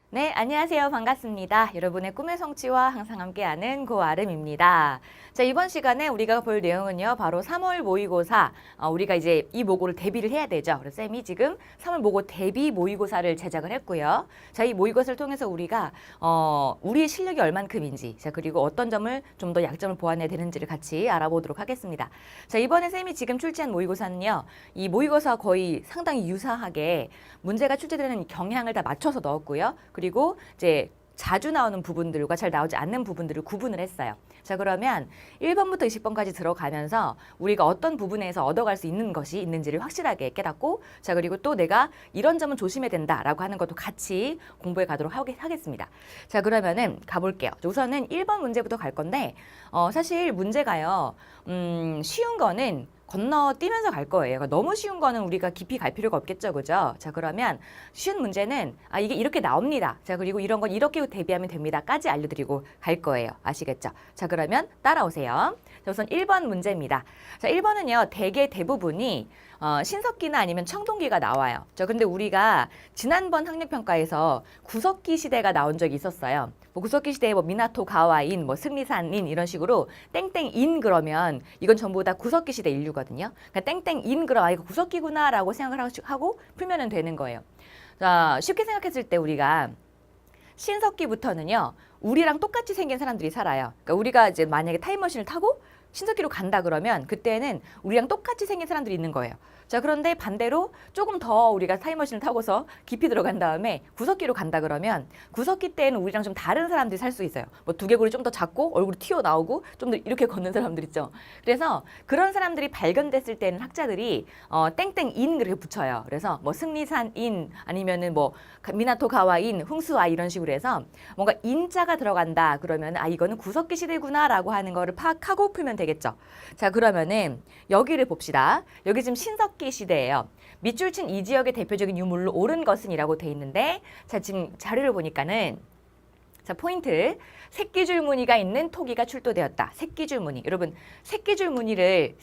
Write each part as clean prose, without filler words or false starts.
네, 안녕하세요. 반갑습니다. 여러분의 꿈의 성취와 항상 함께하는 고아름입니다. 자, 이번 시간에 우리가 볼 내용은요, 바로 3월 모의고사, 우리가 이제 이 모고를 대비를 해야 되죠. 그래서 쌤이 지금 3월 모고 대비 모의고사를 제작을 했고요. 자, 이 모의고사를 통해서 우리가, 우리의 실력이 얼만큼인지, 자, 그리고 어떤 점을 좀 더 약점을 보완해야 되는지를 같이 알아보도록 하겠습니다. 자, 이번에 쌤이 지금 출제한 모의고사는요, 이 모의고사 거의 상당히 유사하게 문제가 출제되는 경향을 다 맞춰서 넣었고요. 그리고 이제 자주 나오는 부분들과 잘 나오지 않는 부분들을 구분을 했어요. 자, 그러면 1번부터 20번까지 들어가면서 우리가 어떤 부분에서 얻어갈 수 있는 것이 있는지를 확실하게 깨닫고, 자, 그리고 또 내가 이런 점은 조심해야 된다라고 하는 것도 같이 공부해 가도록 하겠습니다. 자, 그러면은 가볼게요. 우선은 1번 문제부터 갈 건데, 사실 문제가요, 쉬운 거는 건너뛰면서 갈 거예요. 그러니까 너무 쉬운 거는 우리가 깊이 갈 필요가 없겠죠, 그죠? 자, 그러면 쉬운 문제는 이게 이렇게 나옵니다. 자, 그리고 이런 건 이렇게 대비하면 됩니다.까지 알려드리고 갈 거예요. 아시겠죠? 자, 그러면 따라오세요. 자, 우선 1번 문제입니다. 자, 1번은요, 대부분이 신석기나 아니면 청동기가 나와요. 자, 근데 우리가 지난번 학력평가에서 구석기 시대가 나온 적이 있었어요. 뭐 구석기 시대에 뭐 미나토 가와인, 뭐 승리산인 이런 식으로 땡땡인 그러면 이건 전부 다 구석기 시대 인류거든요. 그러니까 땡땡인 그럼 이거 구석기구나라고 생각을 하고 풀면은 되는 거예요. 자, 쉽게 생각했을 때 우리가 신석기부터는요, 우리랑 똑같이 생긴 사람들이 살아요. 그러니까 우리가 이제 만약에 타임머신을 타고 신석기로 간다 그러면 그때는 우리랑 똑같이 생긴 사람들이 있는 거예요. 자, 그런데 반대로 조금 더 우리가 타임머신을 타고서 깊이 들어간 다음에 구석기로 간다 그러면 구석기 때는 우리랑 좀 다른 사람들이 살 수 있어요. 뭐 두개골이 좀 더 작고 얼굴이 튀어나오고 좀 더 이렇게 걷는 사람들 있죠. 그래서 그런 사람들이 발견됐을 때는 학자들이 땡땡인 그렇게 붙여요. 그래서 뭐 승리산인 아니면은 뭐 미나토 가와인, 흥수아 이런 식으로 해서 뭔가 인자가 들어간다 그러면 이거는 구석기 시대구나라고 하는 거를 파악하고 풀면 되겠죠. 자, 그러면은 여기를 봅시다. 여기 지금 신석기 시대예요. 밑줄 친 이 지역의 대표적인 유물로 옳은 것은 이라고 돼 있는데, 자, 지금 자료를 보니까는, 자, 포인트. 새끼줄 무늬가 있는 토기가 출토되었다. 새끼줄 무늬. 여러분, 새끼줄 무늬를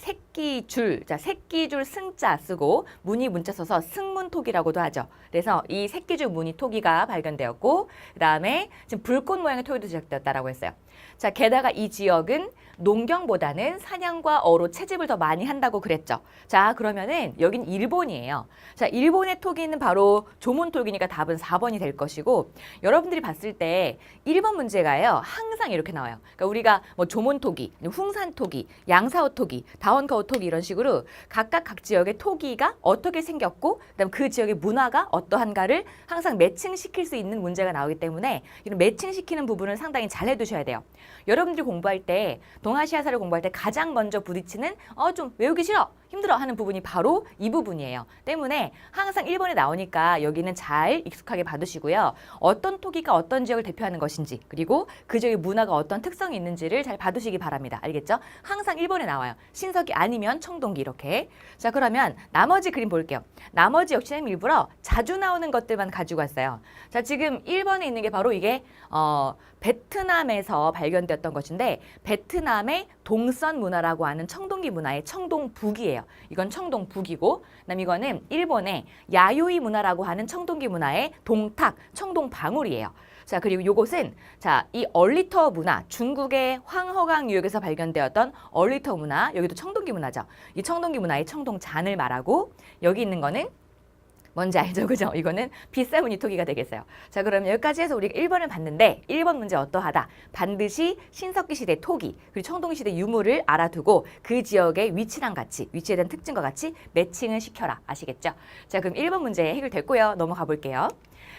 자, 새끼줄 승자 쓰고 무늬 문자 써서 승문토기라고도 하죠. 그래서 이 새끼줄 무늬 토기가 발견되었고, 그 다음에 지금 불꽃 모양의 토기도 제작되었다라고 했어요. 자, 게다가 이 지역은 농경보다는 사냥과 어로 채집을 더 많이 한다고 그랬죠. 자, 그러면은 여긴 일본이에요. 자, 일본의 토기는 바로 조문토기니까 답은 4번이 될 것이고, 여러분들이 봤을 때 1번 문제가요, 항상 이렇게 나와요. 그러니까 우리가 뭐 조문토기, 흥산토기, 양사오토기, 다원거우토기 이런 식으로 각각 각 지역의 토기가 어떻게 생겼고, 그다음 그 지역의 문화가 어떠한가를 항상 매칭시킬 수 있는 문제가 나오기 때문에 이런 매칭시키는 부분을 상당히 잘 해두셔야 돼요. 여러분들이 공부할 때, 동아시아사를 공부할 때 가장 먼저 부딪히는 좀 외우기 싫어, 힘들어 하는 부분이 바로 이 부분이에요. 때문에 항상 1번에 나오니까 여기는 잘 익숙하게 봐두시고요. 어떤 토기가 어떤 지역을 대표하는 것인지, 그리고 그 지역의 문화가 어떤 특성이 있는지를 잘 봐두시기 바랍니다. 알겠죠? 항상 1번에 나와요. 신석기 아니면 청동기 이렇게. 자, 그러면 나머지 그림 볼게요. 나머지 역시 일부러 자주 나오는 것들만 가지고 왔어요. 자, 지금 1번에 있는 게 바로 이게 베트남에서 발견되었던 것인데, 베트남의 동선 문화라고 하는 청동기 문화의 청동북이에요. 이건 청동북이고, 그다음 이거는 일본의 야요이 문화라고 하는 청동기 문화의 동탁, 청동방울이에요. 자, 그리고 요것은, 자, 이 얼리터 문화, 중국의 황허강 유역에서 발견되었던 얼리터 문화, 여기도 청동기 문화죠. 이 청동기 문화의 청동잔을 말하고, 여기 있는 거는 뭔지 알죠? 그죠? 이거는 빗사무늬 토기가 되겠어요. 자, 그럼 여기까지 해서 우리가 1번을 봤는데 1번 문제 어떠하다? 반드시 신석기 시대 토기, 그리고 청동기 시대 유물을 알아두고 그 지역의 위치랑 같이, 위치에 대한 특징과 같이 매칭을 시켜라. 아시겠죠? 자, 그럼 1번 문제 해결됐고요. 넘어가 볼게요.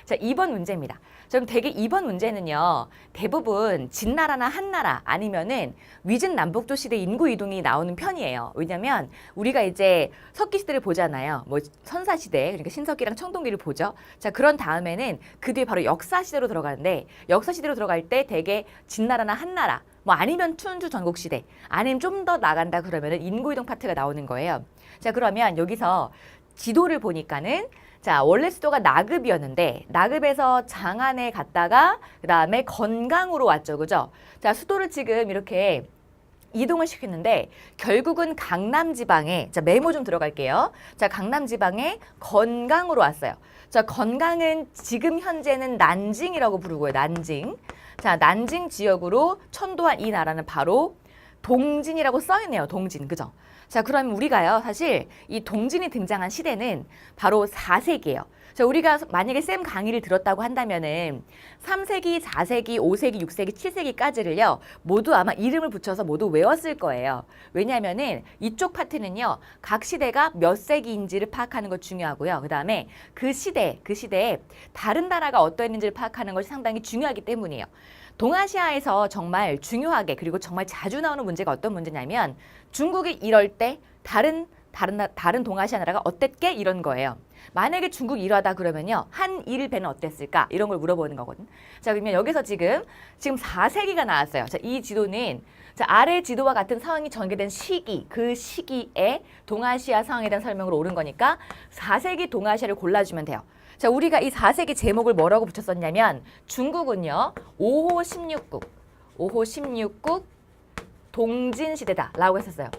자, 2번 문제입니다. 그럼 대개 2번 문제는요, 대부분 진나라나 한나라 아니면은 위진 남북조 시대 인구 이동이 나오는 편이에요. 왜냐면 우리가 이제 석기 시대를 보잖아요. 뭐 선사 시대, 그러니까 신석기랑 청동기를 보죠. 자, 그런 다음에는 그 뒤에 바로 역사 시대로 들어가는데, 역사 시대로 들어갈 때 대개 진나라나 한나라, 뭐 아니면 춘추 전국 시대, 아니면 좀 더 나간다 그러면은 인구 이동 파트가 나오는 거예요. 자, 그러면 여기서 지도를 보니까는, 자, 원래 수도가 나급이었는데 나급에서 장안에 갔다가 그 다음에 건강으로 왔죠. 그죠? 자, 수도를 지금 이렇게 이동을 시켰는데 결국은 강남 지방에, 자, 메모 좀 들어갈게요. 자, 강남 지방에 건강으로 왔어요. 자, 건강은 지금 현재는 난징이라고 부르고요. 난징. 자, 난징 지역으로 천도한 이 나라는 바로 동진이라고 써있네요. 동진. 그죠? 자, 그럼 우리가요, 사실 이 동진이 등장한 시대는 바로 4세기예요. 자, 우리가 만약에 쌤 강의를 들었다고 한다면은 3세기, 4세기, 5세기, 6세기, 7세기까지를요, 모두 아마 이름을 붙여서 모두 외웠을 거예요. 왜냐면은 이쪽 파트는요, 각 시대가 몇 세기인지를 파악하는 것 중요하고요. 그 다음에 그 시대에 다른 나라가 어떠했는지를 파악하는 것이 상당히 중요하기 때문이에요. 동아시아에서 정말 중요하게 그리고 정말 자주 나오는 문제가 어떤 문제냐면 중국이 이럴 때 다른 동아시아 나라가 어땠게 이런 거예요. 만약에 중국이 이러다 그러면요. 한일배는 어땠을까? 이런 걸 물어보는 거거든. 자, 그러면 여기서 지금 4세기가 나왔어요. 자, 이 지도는 자, 아래 지도와 같은 상황이 전개된 시기, 그 시기에 동아시아 상황에 대한 설명으로 옳은 거니까 4세기 동아시아를 골라주면 돼요. 자, 우리가 이 4세기 제목을 뭐라고 붙였었냐면 중국은요. 5호 16국 동진시대다 라고 했었어요.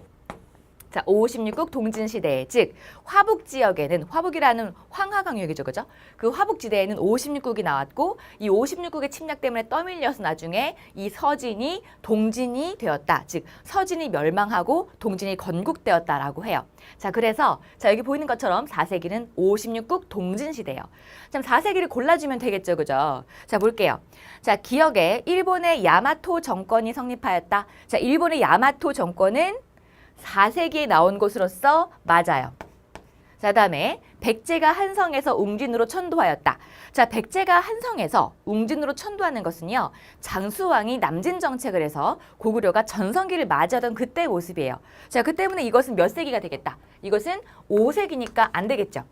자, 5호 16국 동진시대, 즉 화북 지역에는 화북이라는 황하강역이죠. 그죠? 그 화북지대에는 5호 16국이 나왔고 이 5호 16국의 침략 때문에 떠밀려서 나중에 이 서진이 동진이 되었다. 즉 서진이 멸망하고 동진이 건국되었다라고 해요. 자, 그래서 자, 여기 보이는 것처럼 4세기는 5호 16국 동진시대예요. 그럼 4세기를 골라주면 되겠죠. 그죠? 자, 볼게요. 자, 기억에 일본의 야마토 정권이 성립하였다. 자, 일본의 야마토 정권은 4세기에 나온 것으로서 맞아요. 자, 다음에 백제가 한성에서 웅진으로 천도하였다. 자, 백제가 한성에서 웅진으로 천도하는 것은요. 장수왕이 남진 정책을 해서 고구려가 전성기를 맞이하던 그때의 모습이에요. 자, 그 때문에 이것은 몇 세기가 되겠다. 이것은 5세기니까 안 되겠죠.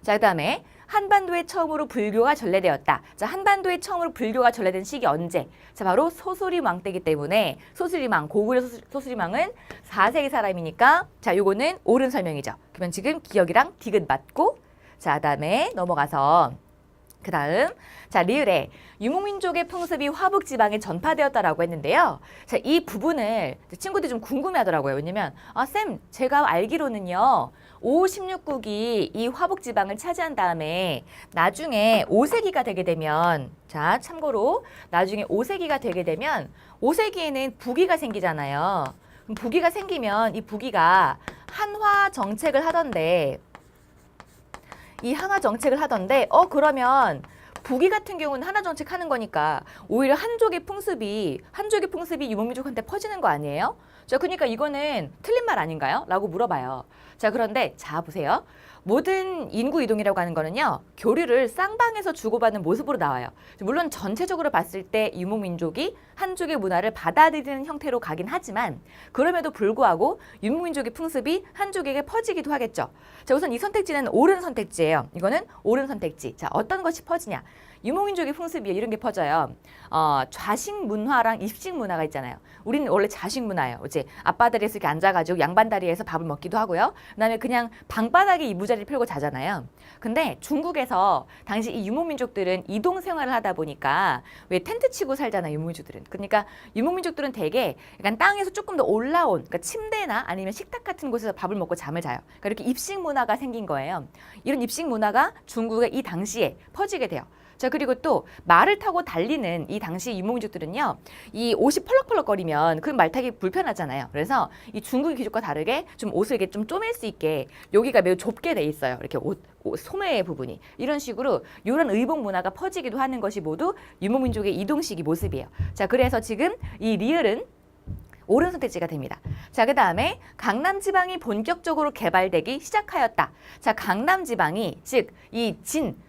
자, 그 다음에 한반도에 처음으로 불교가 전래되었다. 자, 한반도에 처음으로 불교가 전래된 시기 언제? 자, 바로 소수리왕 때이기 때문에 소수리왕, 고구려 소수리왕은 4세기 사람이니까 자, 요거는 옳은 설명이죠. 그러면 지금 기억이랑 디귿 맞고 자, 그다음에 넘어가서 그 다음 자, 리을에 유목민족의 풍습이 화북지방에 전파되었다라고 했는데요. 자, 이 부분을 친구들이 좀 궁금해하더라고요. 왜냐면 쌤, 제가 알기로는요. 5호 16국이 이 화북지방을 차지한 다음에 나중에 5세기가 되게 되면 자, 참고로 나중에 5세기가 되게 되면 5세기에는 북위가 생기잖아요. 그럼 북위가 생기면 이 북위가 한화 정책을 하던데 이 한화 정책을 하던데 그러면 북위 같은 경우는 한화 정책 하는 거니까 오히려 한족의 풍습이 유목민족한테 퍼지는 거 아니에요? 자, 그러니까 이거는 틀린 말 아닌가요? 라고 물어봐요. 자, 그런데 자, 보세요. 모든 인구 이동이라고 하는 거는요. 교류를 쌍방에서 주고받는 모습으로 나와요. 물론 전체적으로 봤을 때 유목민족이 한족의 문화를 받아들이는 형태로 가긴 하지만 그럼에도 불구하고 유목민족의 풍습이 한족에게 퍼지기도 하겠죠. 자, 우선 이 선택지는 옳은 선택지예요. 이거는 옳은 선택지. 자, 어떤 것이 퍼지냐? 유목민족의 풍습이 이런 게 퍼져요. 좌식 문화랑 입식 문화가 있잖아요. 우리는 원래 좌식 문화예요. 이제 앞바다리에서 이렇게 앉아가지고 양반다리에서 밥을 먹기도 하고요. 그다음에 그냥 방바닥에 이부자리를 펴고 자잖아요. 근데 중국에서 당시 이 유목민족들은 이동 생활을 하다 보니까 왜 텐트 치고 살잖아요. 유목민족들은. 그러니까 유목민족들은 되게 약간 땅에서 조금 더 올라온 그러니까 침대나 아니면 식탁 같은 곳에서 밥을 먹고 잠을 자요. 그러니까 이렇게 입식 문화가 생긴 거예요. 이런 입식 문화가 중국에 이 당시에 퍼지게 돼요. 자, 그리고 또 말을 타고 달리는 이 당시 유목민족들은요. 이 옷이 펄럭펄럭거리면 그 말 타기 불편하잖아요. 그래서 이 중국의 귀족과 다르게 좀 옷을 이렇게 좀 쪼맬 수 있게 여기가 매우 좁게 돼 있어요. 이렇게 옷 소매 부분이. 이런 식으로 이런 의복 문화가 퍼지기도 하는 것이 모두 유목민족의 이동 시기 모습이에요. 자, 그래서 지금 이 리을은 옳은 선택지가 됩니다. 자, 그 다음에 강남 지방이 본격적으로 개발되기 시작하였다. 자, 강남 지방이 즉 이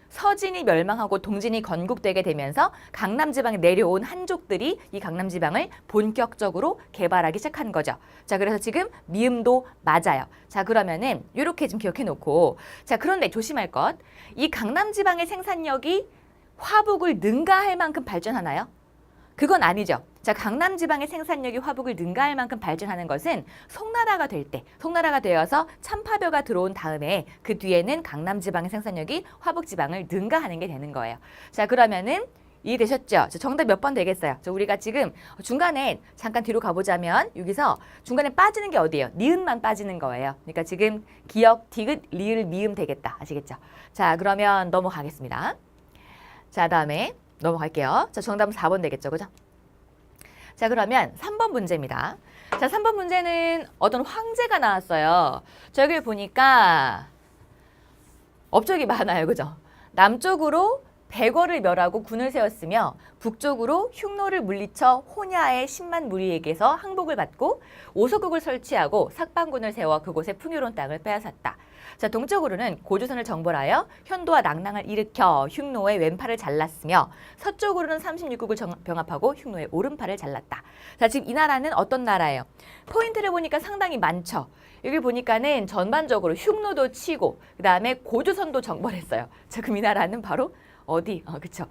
서진이 멸망하고 동진이 건국되게 되면서 강남 지방에 내려온 한족들이 이 강남 지방을 본격적으로 개발하기 시작한 거죠. 자, 그래서 지금 미음도 맞아요. 자, 그러면은 이렇게 좀 기억해 놓고 자, 그런데 조심할 것. 이 강남 지방의 생산력이 화북을 능가할 만큼 발전하나요? 그건 아니죠. 자, 강남 지방의 생산력이 화북을 능가할 만큼 발전하는 것은 송나라가 될 때, 송나라가 되어서 참파벼가 들어온 다음에 그 뒤에는 강남 지방의 생산력이 화북 지방을 능가하는 게 되는 거예요. 자, 그러면은 이해되셨죠? 자, 정답 몇 번 되겠어요? 자, 우리가 지금 중간에 잠깐 뒤로 가보자면 여기서 중간에 빠지는 게 어디예요? 니은만 빠지는 거예요. 그러니까 지금 기역, 디귿, 리을, 미음 되겠다. 아시겠죠? 자, 그러면 넘어가겠습니다. 자, 다음에 넘어갈게요. 자, 정답은 4번 되겠죠? 그죠? 자, 그러면 3번 문제입니다. 자, 3번 문제는 어떤 황제가 나왔어요. 자, 여기 보니까 업적이 많아요. 그죠? 남쪽으로 백어를 멸하고 군을 세웠으며 북쪽으로 흉노를 물리쳐 호냐의 10만 무리에게서 항복을 받고 오소국을 설치하고 삭방군을 세워 그곳에 풍요로운 땅을 빼앗았다. 자, 동쪽으로는 고조선을 정벌하여 현도와 낭랑을 일으켜 흉노의 왼팔을 잘랐으며 서쪽으로는 36국을 병합하고 흉노의 오른팔을 잘랐다. 자, 지금 이 나라는 어떤 나라예요? 포인트를 보니까 상당히 많죠. 여기 보니까는 전반적으로 흉노도 치고 그 다음에 고조선도 정벌했어요. 자, 그럼 이 나라는 바로 어디? 그쵸.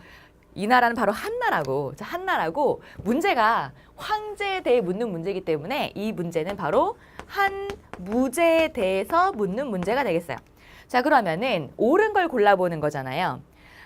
이 나라는 바로 한나라고. 자, 한나라고 문제가 황제에 대해 묻는 문제이기 때문에 이 문제는 바로 한무제에 대해서 묻는 문제가 되겠어요. 자, 그러면은 옳은 걸 골라보는 거잖아요.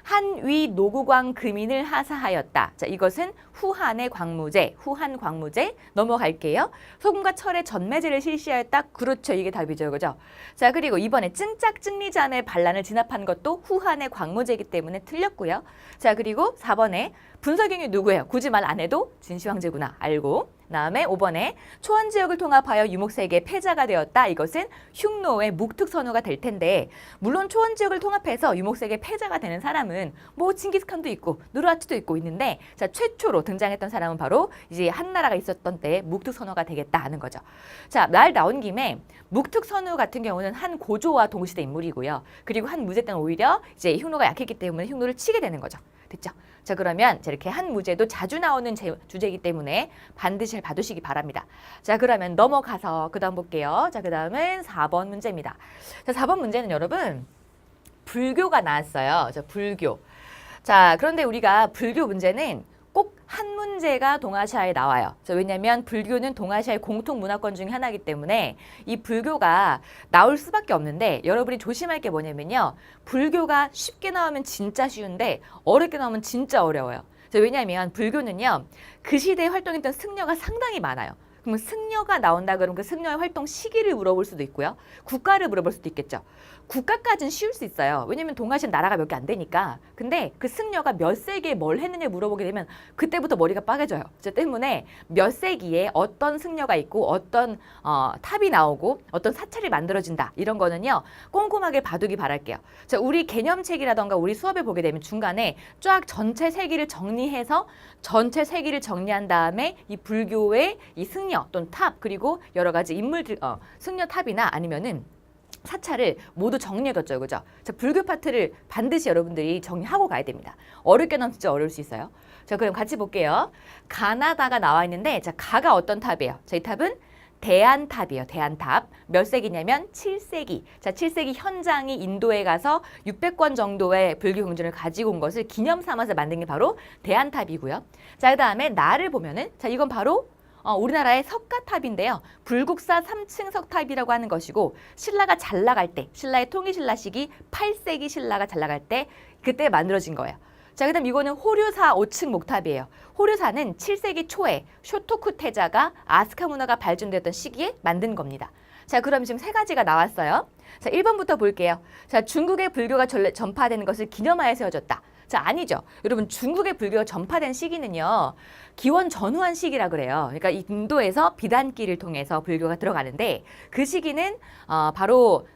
한위 노구광 금인을 하사하였다. 자, 이것은 후한의 광무제, 후한 광무제 넘어갈게요. 소금과 철의 전매제를 실시하였다. 그렇죠. 이게 답이죠. 그죠? 자, 그리고 이번에 증짝증리잔의 반란을 진압한 것도 후한의 광무제이기 때문에 틀렸고요. 자, 그리고 4번에 분서경이 누구예요? 굳이 말 안 해도 진시황제구나. 알고. 다음에 5번에 초원 지역을 통합하여 유목세계의 패자가 되었다. 이것은 흉노의 묵특선우가 될 텐데 물론 초원 지역을 통합해서 유목세계의 패자가 되는 사람은 뭐 징기스칸도 있고 누르하치도 있고 있는데 자, 최초로 등장했던 사람은 바로 이제 한나라가 있었던 때에 묵특선우가 되겠다 하는 거죠. 자, 말 나온 김에 묵특선우 같은 경우는 한 고조와 동시대 인물이고요. 그리고 한 무제 때는 오히려 이제 흉노가 약했기 때문에 흉노를 치게 되는 거죠. 됐죠? 자, 그러면 이렇게 한 무제도 자주 나오는 주제이기 때문에 반드시 잘 봐두시기 바랍니다. 자, 그러면 넘어가서 그 다음 볼게요. 자, 그 다음은 4번 문제입니다. 자, 4번 문제는 여러분 불교가 나왔어요. 자, 불교. 자, 그런데 우리가 불교 문제는 꼭 한 문제가 동아시아에 나와요. 자, 왜냐하면 불교는 동아시아의 공통 문화권 중에 하나이기 때문에 이 불교가 나올 수밖에 없는데 여러분이 조심할 게 뭐냐면요. 불교가 쉽게 나오면 진짜 쉬운데 어렵게 나오면 진짜 어려워요. 자, 왜냐하면 불교는요. 그 시대에 활동했던 승려가 상당히 많아요. 그러면 승려가 나온다 그러면 그 승려의 활동 시기를 물어볼 수도 있고요. 국가를 물어볼 수도 있겠죠. 국가까지는 쉬울 수 있어요. 왜냐면 동아시아 나라가 몇 개 안 되니까. 근데 그 승려가 몇 세기에 뭘 했느냐 물어보게 되면 그때부터 머리가 빠개져요. 그 때문에 몇 세기에 어떤 승려가 있고 어떤 탑이 나오고 어떤 사찰이 만들어진다. 이런 거는요. 꼼꼼하게 봐두기 바랄게요. 자, 우리 개념책이라던가 우리 수업에 보게 되면 중간에 쫙 전체 세기를 정리해서 전체 세기를 정리한 다음에 이 불교의 이 승려 또는 탑 그리고 여러 가지 인물들 승려 탑이나 아니면은 사찰을 모두 정리해뒀죠. 그죠? 자, 불교 파트를 반드시 여러분들이 정리하고 가야 됩니다. 어렵게 나면 진짜 어려울 수 있어요. 자, 그럼 같이 볼게요. 가나다가 나와 있는데 자, 가가 어떤 탑이에요? 자, 이 탑은 대안탑이에요. 대안탑. 몇 세기냐면 7세기. 자, 7세기 현장이 인도에 가서 600권 정도의 불교 경전을 가지고 온 것을 기념 삼아서 만든 게 바로 대안탑이고요. 자, 그 다음에 나를 보면은 자, 이건 바로 우리나라의 석가탑인데요. 불국사 3층 석탑이라고 하는 것이고 신라가 잘 나갈 때, 신라의 통일신라 시기 8세기 신라가 잘 나갈 때 그때 만들어진 거예요. 자, 그다음 이거는 호류사 5층 목탑이에요. 호류사는 7세기 초에 쇼토쿠 태자가 아스카 문화가 발전되었던 시기에 만든 겁니다. 자, 그럼 지금 세 가지가 나왔어요. 자, 1번부터 볼게요. 자, 중국의 불교가 전파되는 것을 기념하여 세워졌다. 자, 아니죠. 여러분 중국의 불교가 전파된 시기는요. 기원 전후한 시기라 그래요. 그러니까 인도에서 비단길을 통해서 불교가 들어가는데 그 시기는 바로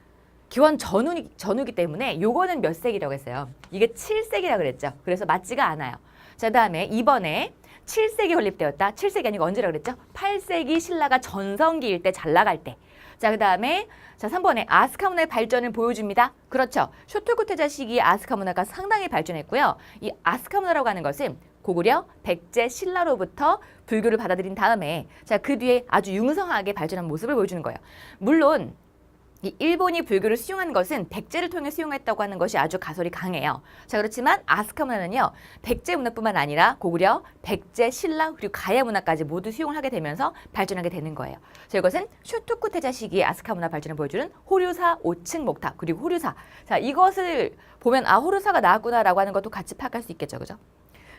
기원 전후기 때문에 요거는 몇 세기라고 했어요. 이게 7세기라고 그랬죠. 그래서 맞지가 않아요. 자, 그다음에 2번에 7세기 건립되었다. 7세기 아니고 언제라고 그랬죠? 8세기 신라가 전성기일 때 잘 나갈 때. 자, 그 다음에 자 3번에 아스카 문화의 발전을 보여줍니다. 그렇죠. 쇼토쿠 태자 시기에 아스카 문화가 상당히 발전했고요. 이 아스카 문화라고 하는 것은 고구려, 백제, 신라로부터 불교를 받아들인 다음에 자, 그 뒤에 아주 융성하게 발전한 모습을 보여주는 거예요. 물론 이 일본이 불교를 수용한 것은 백제를 통해 수용했다고 하는 것이 아주 가설이 강해요. 자, 그렇지만 아스카 문화는요. 백제 문화뿐만 아니라 고구려, 백제, 신라 그리고 가야 문화까지 모두 수용을 하게 되면서 발전하게 되는 거예요. 자, 이것은 쇼토쿠 태자 시기의 아스카 문화 발전을 보여주는 호류사 5층 목탑 그리고 호류사. 자, 이것을 보면 아 호류사가 나왔구나라고 하는 것도 같이 파악할 수 있겠죠. 그죠?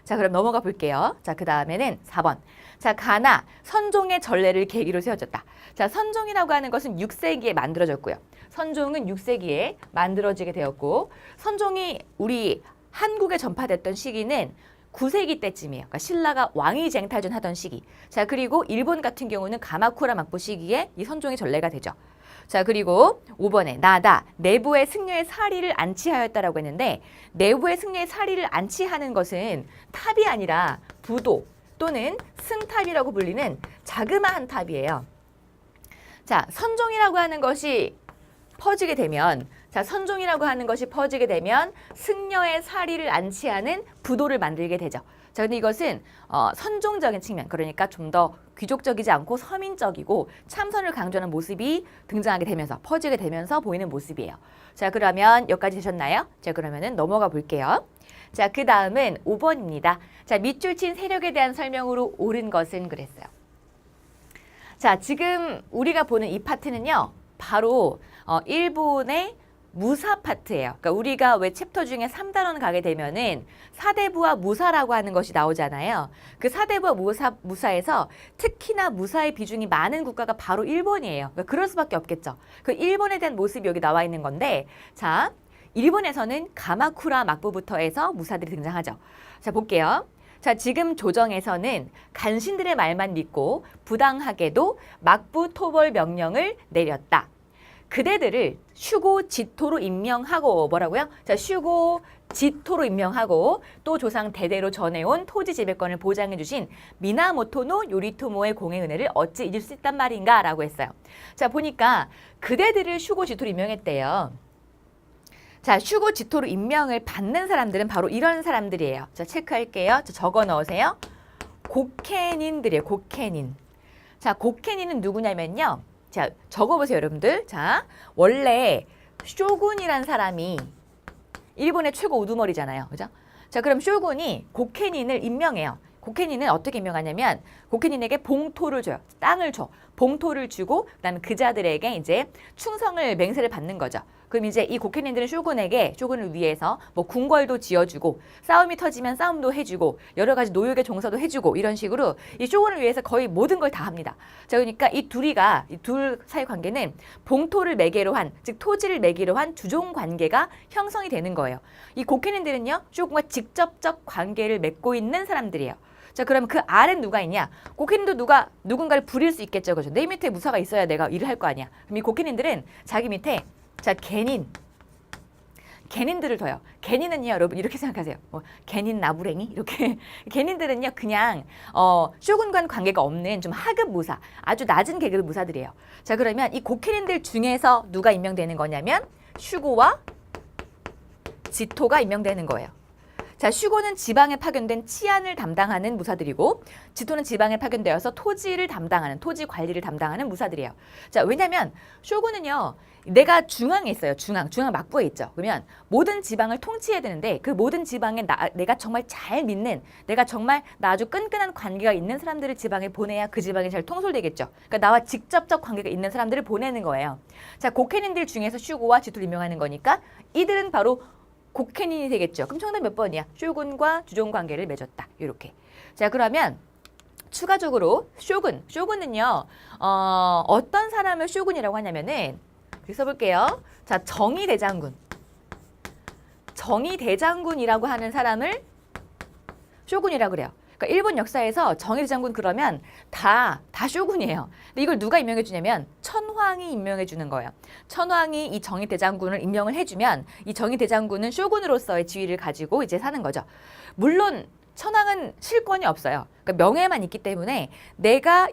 자, 그럼 넘어가 볼게요. 자, 그 다음에는 4번. 자, 가나 선종의 전례를 계기로 세워졌다. 자, 선종이라고 하는 것은 6세기에 만들어졌고요. 선종은 6세기에 만들어지게 되었고, 선종이 우리 한국에 전파됐던 시기는 9세기 때쯤이에요. 그러니까 신라가 왕위 쟁탈전 하던 시기. 자, 그리고 일본 같은 경우는 가마쿠라 막부 시기에 이 선종의 전례가 되죠. 자, 그리고 5번에 나다 내부의 승려의 사리를 안치하였다라고 했는데, 내부의 승려의 사리를 안치하는 것은 탑이 아니라 부도 또는 승탑이라고 불리는 자그마한 탑이에요. 자, 선종이라고 하는 것이 퍼지게 되면, 자, 선종이라고 하는 것이 퍼지게 되면 승려의 사리를 안치하는 부도를 만들게 되죠. 자, 근데 이것은 선종적인 측면, 그러니까 좀 더 귀족적이지 않고 서민적이고 참선을 강조하는 모습이 등장하게 되면서 퍼지게 되면서 보이는 모습이에요. 자, 그러면 여기까지 되셨나요? 자, 그러면은 넘어가 볼게요. 자, 그 다음은 5번입니다. 자, 밑줄 친 세력에 대한 설명으로 옳은 것은 그랬어요. 자, 지금 우리가 보는 이 파트는요, 바로 일본의 무사 파트예요. 그러니까 우리가 왜 챕터 중에 3단원 가게 되면은 사대부와 무사라고 하는 것이 나오잖아요. 그 사대부와 무사에서 특히나 무사의 비중이 많은 국가가 바로 일본이에요. 그러니까 그럴 수밖에 없겠죠. 그 일본에 대한 모습이 여기 나와 있는 건데, 자, 일본에서는 가마쿠라 막부부터 해서 무사들이 등장하죠. 자, 볼게요. 자, 지금 조정에서는 간신들의 말만 믿고 부당하게도 막부 토벌 명령을 내렸다. 그대들을 슈고 지토로 임명하고, 뭐라고요? 자, 슈고 지토로 임명하고 또 조상 대대로 전해온 토지 지배권을 보장해 주신 미나모토노 요리토모의 공의 은혜를 어찌 잊을 수 있단 말인가 라고 했어요. 자, 보니까 그대들을 슈고 지토로 임명했대요. 자, 슈고 지토로 임명을 받는 사람들은 바로 이런 사람들이에요. 자, 체크할게요. 자, 적어 넣으세요. 고케닌들이에요. 고케닌. 자, 고케닌은 누구냐면요. 자, 적어보세요, 여러분들. 자, 원래 쇼군이란 사람이 일본의 최고 우두머리잖아요. 그죠? 자, 그럼 쇼군이 고케닌을 임명해요. 고케닌은 어떻게 임명하냐면 고케닌에게 봉토를 줘요. 땅을 줘. 봉토를 주고 그다음에 그 자들에게 이제 충성을 맹세를 받는 거죠. 그럼 이제 이 고케닌들은 쇼군을 위해서 뭐 궁궐도 지어주고 싸움이 터지면 싸움도 해주고 여러 가지 노역의 종사도 해주고 이런 식으로 이 쇼군을 위해서 거의 모든 걸 다 합니다. 자, 그러니까 이 둘 사이 관계는 봉토를 매개로 한, 즉 토지를 매개로 한 주종 관계가 형성이 되는 거예요. 이 고케닌들은요, 쇼군과 직접적 관계를 맺고 있는 사람들이에요. 자, 그러면 그 아래는 누가 있냐? 고케닌도 누군가를 부릴 수 있겠죠. 그죠? 내 밑에 무사가 있어야 내가 일을 할 거 아니야. 그럼 이 고케닌들은 자기 밑에, 자, 개닌들을 둬요. 개닌은요, 여러분 이렇게 생각하세요. 개닌 나부랭이 이렇게. 개닌들은요, 그냥 쇼군과는 관계가 없는 좀 하급 무사, 아주 낮은 계급의 무사들이에요. 자, 그러면 이 고케닌들 중에서 누가 임명되는 거냐면 슈고와 지토가 임명되는 거예요. 자, 슈고는 지방에 파견된 치안을 담당하는 무사들이고 지토는 지방에 파견되어서 토지를 담당하는, 토지 관리를 담당하는 무사들이에요. 자, 왜냐면 쇼군은요, 내가 중앙에 있어요. 중앙 막부에 있죠. 그러면 모든 지방을 통치해야 되는데 그 모든 지방에 내가 정말 잘 믿는, 내가 정말 나 아주 끈끈한 관계가 있는 사람들을 지방에 보내야 그 지방이 잘 통솔되겠죠. 그러니까 나와 직접적 관계가 있는 사람들을 보내는 거예요. 자, 고케닌들 중에서 슈고와 지토를 임명하는 거니까 이들은 바로 고케닌이 되겠죠. 그럼 정답 몇 번이야? 쇼군과 주종 관계를 맺었다. 이렇게. 자, 그러면 추가적으로 쇼군은요, 어떤 사람을 쇼군이라고 하냐면은, 써볼게요. 자, 정의대장군이라고 하는 사람을 쇼군이라고 그래요. 그러니까 일본 역사에서 정의대장군 그러면 다 쇼군이에요. 근데 이걸 누가 임명해 주냐면 천황이 임명해 주는 거예요. 천황이 이 정의대장군을 임명을 해주면 이 정의대장군은 쇼군으로서의 지위를 가지고 이제 사는 거죠. 물론 천황은 실권이 없어요. 그러니까 명예만 있기 때문에 내가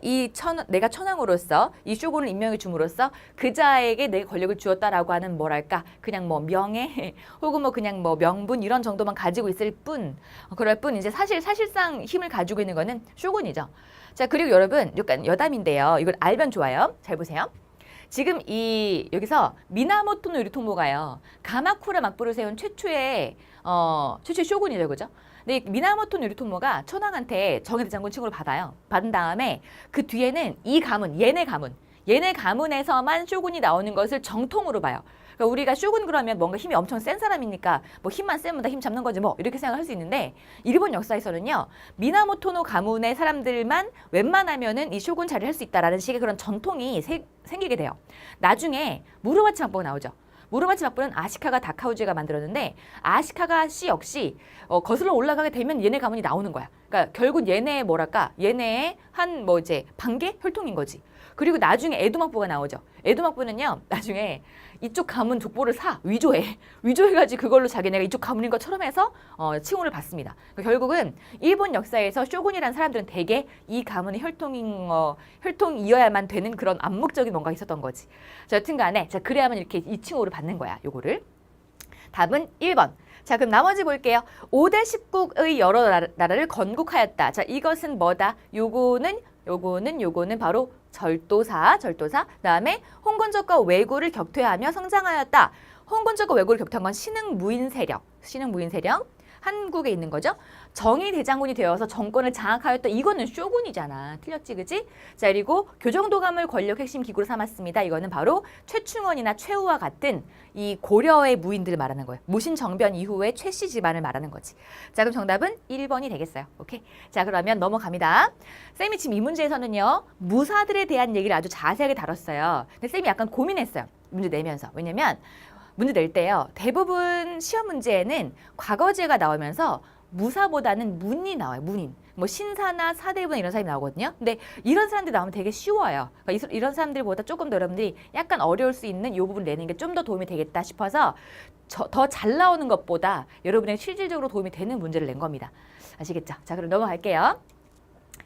천황으로서 이 쇼군을 임명해 줌으로써 그자에게 내 권력을 주었다라고 하는 뭐랄까 그냥 뭐 명예 혹은 뭐 그냥 뭐 명분 이런 정도만 가지고 있을 뿐, 그럴 뿐 이제 사실상 힘을 가지고 있는 거는 쇼군이죠. 자, 그리고 여러분 약간 여담인데요. 이걸 알면 좋아요. 잘 보세요. 지금 여기서 미나모토노 요리토모가요, 가마쿠라 막부를 세운 최초의 쇼군이죠, 그죠? 근데 미나모토 요리토모가 천황한테 정의대장군 칭호를 받아요. 받은 다음에 그 뒤에는 이 가문, 얘네 가문에서만 쇼군이 나오는 것을 정통으로 봐요. 그러니까 우리가 쇼군 그러면 뭔가 힘이 엄청 센 사람이니까 뭐 힘만 세면 다 힘 잡는 거지 뭐 이렇게 생각할 수 있는데 일본 역사에서는요. 미나모토노 가문의 사람들만 웬만하면은 이 쇼군 자리를 할 수 있다라는 식의 그런 전통이 생기게 돼요. 나중에 무르마치 막부가 나오죠. 무르마치 막부는 아시카가 다카우지가 만들었는데 아시카가 씨 역시 거슬러 올라가게 되면 얘네 가문이 나오는 거야. 그러니까 결국 얘네의 뭐랄까 얘네의 한 뭐 이제 반개 혈통인 거지. 그리고 나중에 에도 막부가 나오죠. 에도 막부는요 나중에 이쪽 가문 족보를 위조해가지고 그걸로 자기네가 이쪽 가문인 것처럼 해서 칭호를 받습니다. 그러니까 결국은 일본 역사에서 쇼군이라는 사람들은 대개 이 가문의 혈통이어야만 되는 그런 암묵적인 뭔가 있었던 거지. 자, 여튼간에 자 그래야만 이렇게 이 칭호를 받는 거야. 요거를. 답은 1번. 자, 그럼 나머지 볼게요. 5대 10국의 여러 나라를 건국하였다. 자, 이것은 뭐다? 요거는 바로 절도사. 그다음에 홍건적과 왜구를 격퇴하며 성장하였다. 홍건적과 왜구를 격퇴한 건 신흥무인 세력. 한국에 있는 거죠. 정의 대장군이 되어서 정권을 장악하였다. 이거는 쇼군이잖아. 틀렸지, 그지? 자, 그리고 교정도감을 권력 핵심 기구로 삼았습니다. 이거는 바로 최충원이나 최우와 같은 이 고려의 무인들을 말하는 거예요. 무신정변 이후의 최씨 집안을 말하는 거지. 자, 그럼 정답은 1번이 되겠어요. 오케이. 자, 그러면 넘어갑니다. 쌤이 지금 이 문제에서는요. 무사들에 대한 얘기를 아주 자세하게 다뤘어요. 근데 쌤이 약간 고민했어요. 문제 내면서. 왜냐면 문제 낼 때요. 대부분 시험 문제에는 과거제가 나오면서 무사보다는 문이 나와요. 문인. 뭐 신사나 사대부나 이런 사람이 나오거든요. 근데 이런 사람들이 나오면 되게 쉬워요. 그러니까 이런 사람들보다 조금 더 여러분들이 약간 어려울 수 있는 이 부분 내는 게 좀 더 도움이 되겠다 싶어서 더 잘 나오는 것보다 여러분에게 실질적으로 도움이 되는 문제를 낸 겁니다. 아시겠죠? 자, 그럼 넘어갈게요.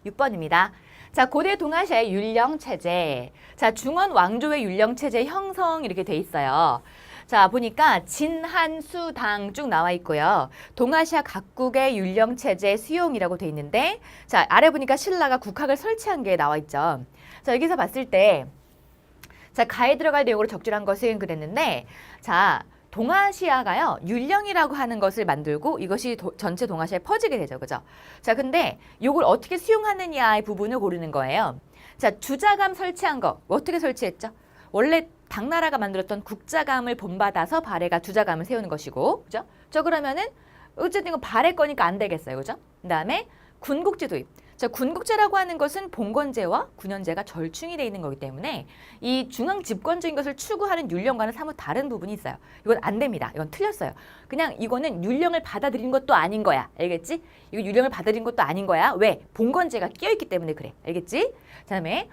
6번입니다. 자, 고대 동아시아의 율령체제. 자, 중원 왕조의 율령체제 형성 이렇게 돼 있어요. 자, 보니까 진, 한, 수, 당 쭉 나와 있고요. 동아시아 각국의 율령체제 수용이라고 돼 있는데 자, 아래 보니까 신라가 국학을 설치한 게 나와 있죠. 자, 여기서 봤을 때 자, 가에 들어갈 내용으로 적절한 것은 그랬는데 자, 동아시아가요. 율령이라고 하는 것을 만들고 이것이 전체 동아시아에 퍼지게 되죠. 그죠? 자, 근데 이걸 어떻게 수용하느냐의 부분을 고르는 거예요. 자, 주자감 설치한 거 어떻게 설치했죠? 원래 당나라가 만들었던 국자감을 본받아서 발해가 주자감을 세우는 것이고, 그죠? 저 그러면은 어쨌든 이거 발해 거니까 안 되겠어요, 그죠? 그다음에 군국제 도입. 자, 군국제라고 하는 것은 봉건제와 군현제가 절충이 돼 있는 거기 때문에 이 중앙 집권적인 것을 추구하는 율령과는 사뭇 다른 부분이 있어요. 이건 안 됩니다. 이건 틀렸어요. 그냥 이거는 율령을 받아들인 것도 아닌 거야. 알겠지? 이거 율령을 받아들인 것도 아닌 거야. 왜? 봉건제가 끼어있기 때문에 그래. 알겠지? 그다음에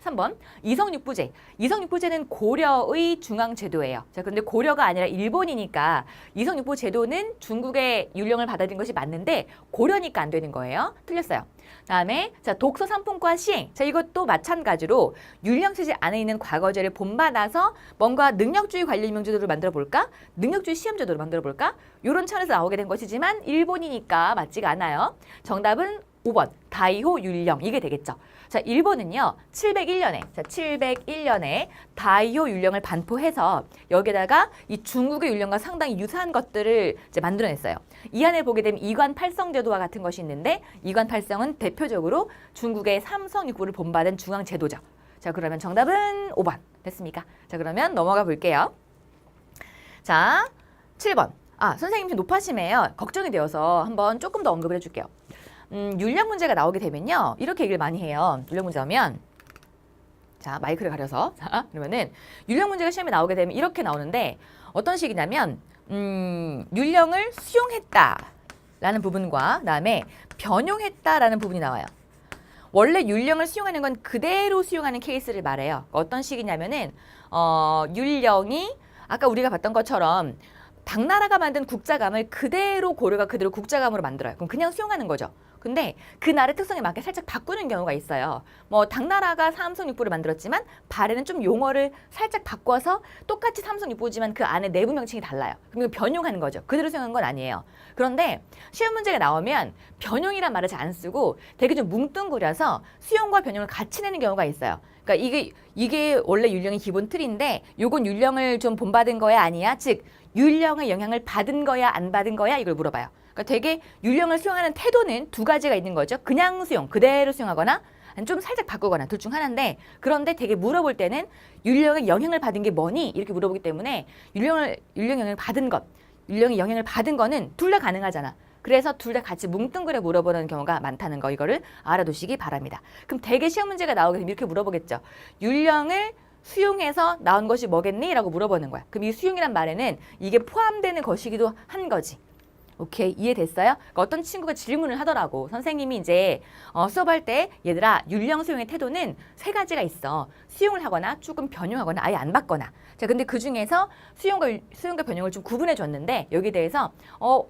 3번 이성육부제. 이성육부제는 고려의 중앙제도예요. 자, 그런데 고려가 아니라 일본이니까 이성육부 제도는 중국의 율령을 받아들인 것이 맞는데 고려니까 안 되는 거예요. 틀렸어요. 다음에 자, 독서 삼품과 시행. 자, 이것도 마찬가지로 율령체제 안에 있는 과거제를 본받아서 뭔가 능력주의 관련 임명제도를 만들어 볼까? 능력주의 시험제도를 만들어 볼까? 이런 차원에서 나오게 된 것이지만 일본이니까 맞지가 않아요. 정답은 5번 다이호 율령 이게 되겠죠. 자, 일본은요. 701년에 다이호 율령을 반포해서 여기에다가 이 중국의 율령과 상당히 유사한 것들을 이제 만들어냈어요. 이 안에 보게 되면 이관팔성제도와 같은 것이 있는데 이관팔성은 대표적으로 중국의 삼성육부를 본받은 중앙제도죠. 자, 그러면 정답은 5번 됐습니까? 자, 그러면 넘어가 볼게요. 자, 7번. 아, 선생님 좀 높아심에요. 걱정이 되어서 한번 조금 더 언급을 해줄게요. 율령 문제가 나오게 되면요. 이렇게 얘기를 많이 해요. 율령 문제 하면 자, 마이크를 가려서 자, 그러면은 율령 문제가 시험에 나오게 되면 이렇게 나오는데 어떤 식이냐면 율령을 수용했다라는 부분과 그다음에 변용했다라는 부분이 나와요. 원래 율령을 수용하는 건 그대로 수용하는 케이스를 말해요. 어떤 식이냐면은 율령이 아까 우리가 봤던 것처럼 당나라가 만든 국자감을 그대로 고려가 그대로 국자감으로 만들어요. 그럼 그냥 수용하는 거죠. 근데 그 나라의 특성에 맞게 살짝 바꾸는 경우가 있어요. 뭐 당나라가 삼성육부를 만들었지만 발해는 좀 용어를 살짝 바꿔서 똑같이 삼성육부지만 그 안에 내부 명칭이 달라요. 그럼 이거 변용하는 거죠. 그대로 수용한 건 아니에요. 그런데 시험 문제가 나오면 변용이란 말을 잘 안 쓰고 되게 좀 뭉뚱그려서 수용과 변용을 같이 내는 경우가 있어요. 그러니까 이게 원래 율령의 기본 틀인데 요건 율령을 좀 본받은 거야 아니야? 즉 율령의 영향을 받은 거야 안 받은 거야? 이걸 물어봐요. 그러니까 되게 율령을 수용하는 태도는 두 가지가 있는 거죠. 그냥 수용, 그대로 수용하거나 좀 살짝 바꾸거나 둘 중 하나인데 그런데 되게 물어볼 때는 율령의 영향을 받은 게 뭐니? 이렇게 물어보기 때문에 율령 영향을 받은 것, 율령의 영향을 받은 거는 둘 다 가능하잖아. 그래서 둘 다 같이 뭉뚱그려 물어보는 경우가 많다는 거 이거를 알아두시기 바랍니다. 그럼 되게 시험 문제가 나오게 되면 이렇게 물어보겠죠. 율령을 수용해서 나온 것이 뭐겠니? 라고 물어보는 거야. 그럼 이 수용이란 말에는 이게 포함되는 것이기도 한 거지. 오케이, 이해됐어요? 그러니까 어떤 친구가 질문을 하더라고. 선생님이 이제 수업할 때 얘들아 율령 수용의 태도는 세 가지가 있어. 수용을 하거나 조금 변형하거나 아예 안 받거나. 자, 근데 그 중에서 수용과 변형을 좀 구분해 줬는데 여기에 대해서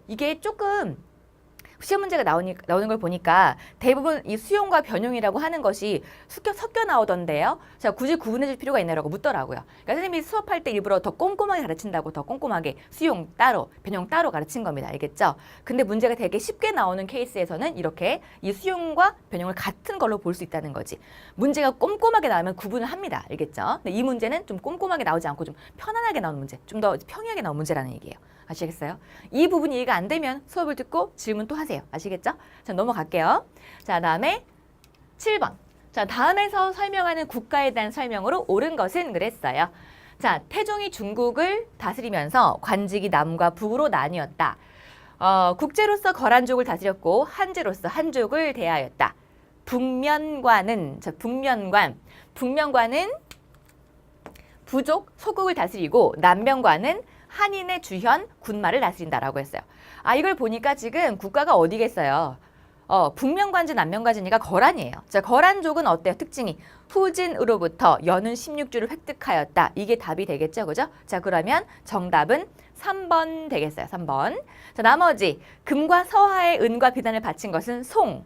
이게 조금 시험 문제가 나오는 걸 보니까 대부분 이 수용과 변형이라고 하는 것이 섞여 나오던데요. 자, 굳이 구분해 줄 필요가 있나라고 묻더라고요. 그러니까 선생님이 수업할 때 일부러 더 꼼꼼하게 가르친다고 더 꼼꼼하게 수용 따로, 변형 따로 가르친 겁니다. 알겠죠? 근데 문제가 되게 쉽게 나오는 케이스에서는 이렇게 이 수용과 변형을 같은 걸로 볼 수 있다는 거지. 문제가 꼼꼼하게 나오면 구분을 합니다. 알겠죠? 근데 이 문제는 좀 꼼꼼하게 나오지 않고 좀 편안하게 나오는 문제, 좀 더 평이하게 나오는 문제라는 얘기예요. 아시겠어요? 이 부분이 이해가 안 되면 수업을 듣고 질문 또 하세요. 아시겠죠? 자, 넘어갈게요. 자, 다음에 7번. 자, 다음에서 설명하는 국가에 대한 설명으로 옳은 것은 그랬어요. 자, 태종이 중국을 다스리면서 관직이 남과 북으로 나뉘었다. 국제로서 거란족을 다스렸고 한제로서 한족을 대하였다. 북면관은, 자, 북면관은 부족, 소국을 다스리고 남면관은 한인의 주현, 군마를 다스린다라고 했어요. 아, 이걸 보니까 지금 국가가 어디겠어요? 북면관제, 남면관제니까 거란이에요. 자, 거란족은 어때요? 특징이 후진으로부터 연운 16주를 획득하였다. 이게 답이 되겠죠, 그죠? 자, 그러면 정답은 3번 되겠어요. 3번. 자, 나머지 금과 서화의 은과 비단을 바친 것은 송.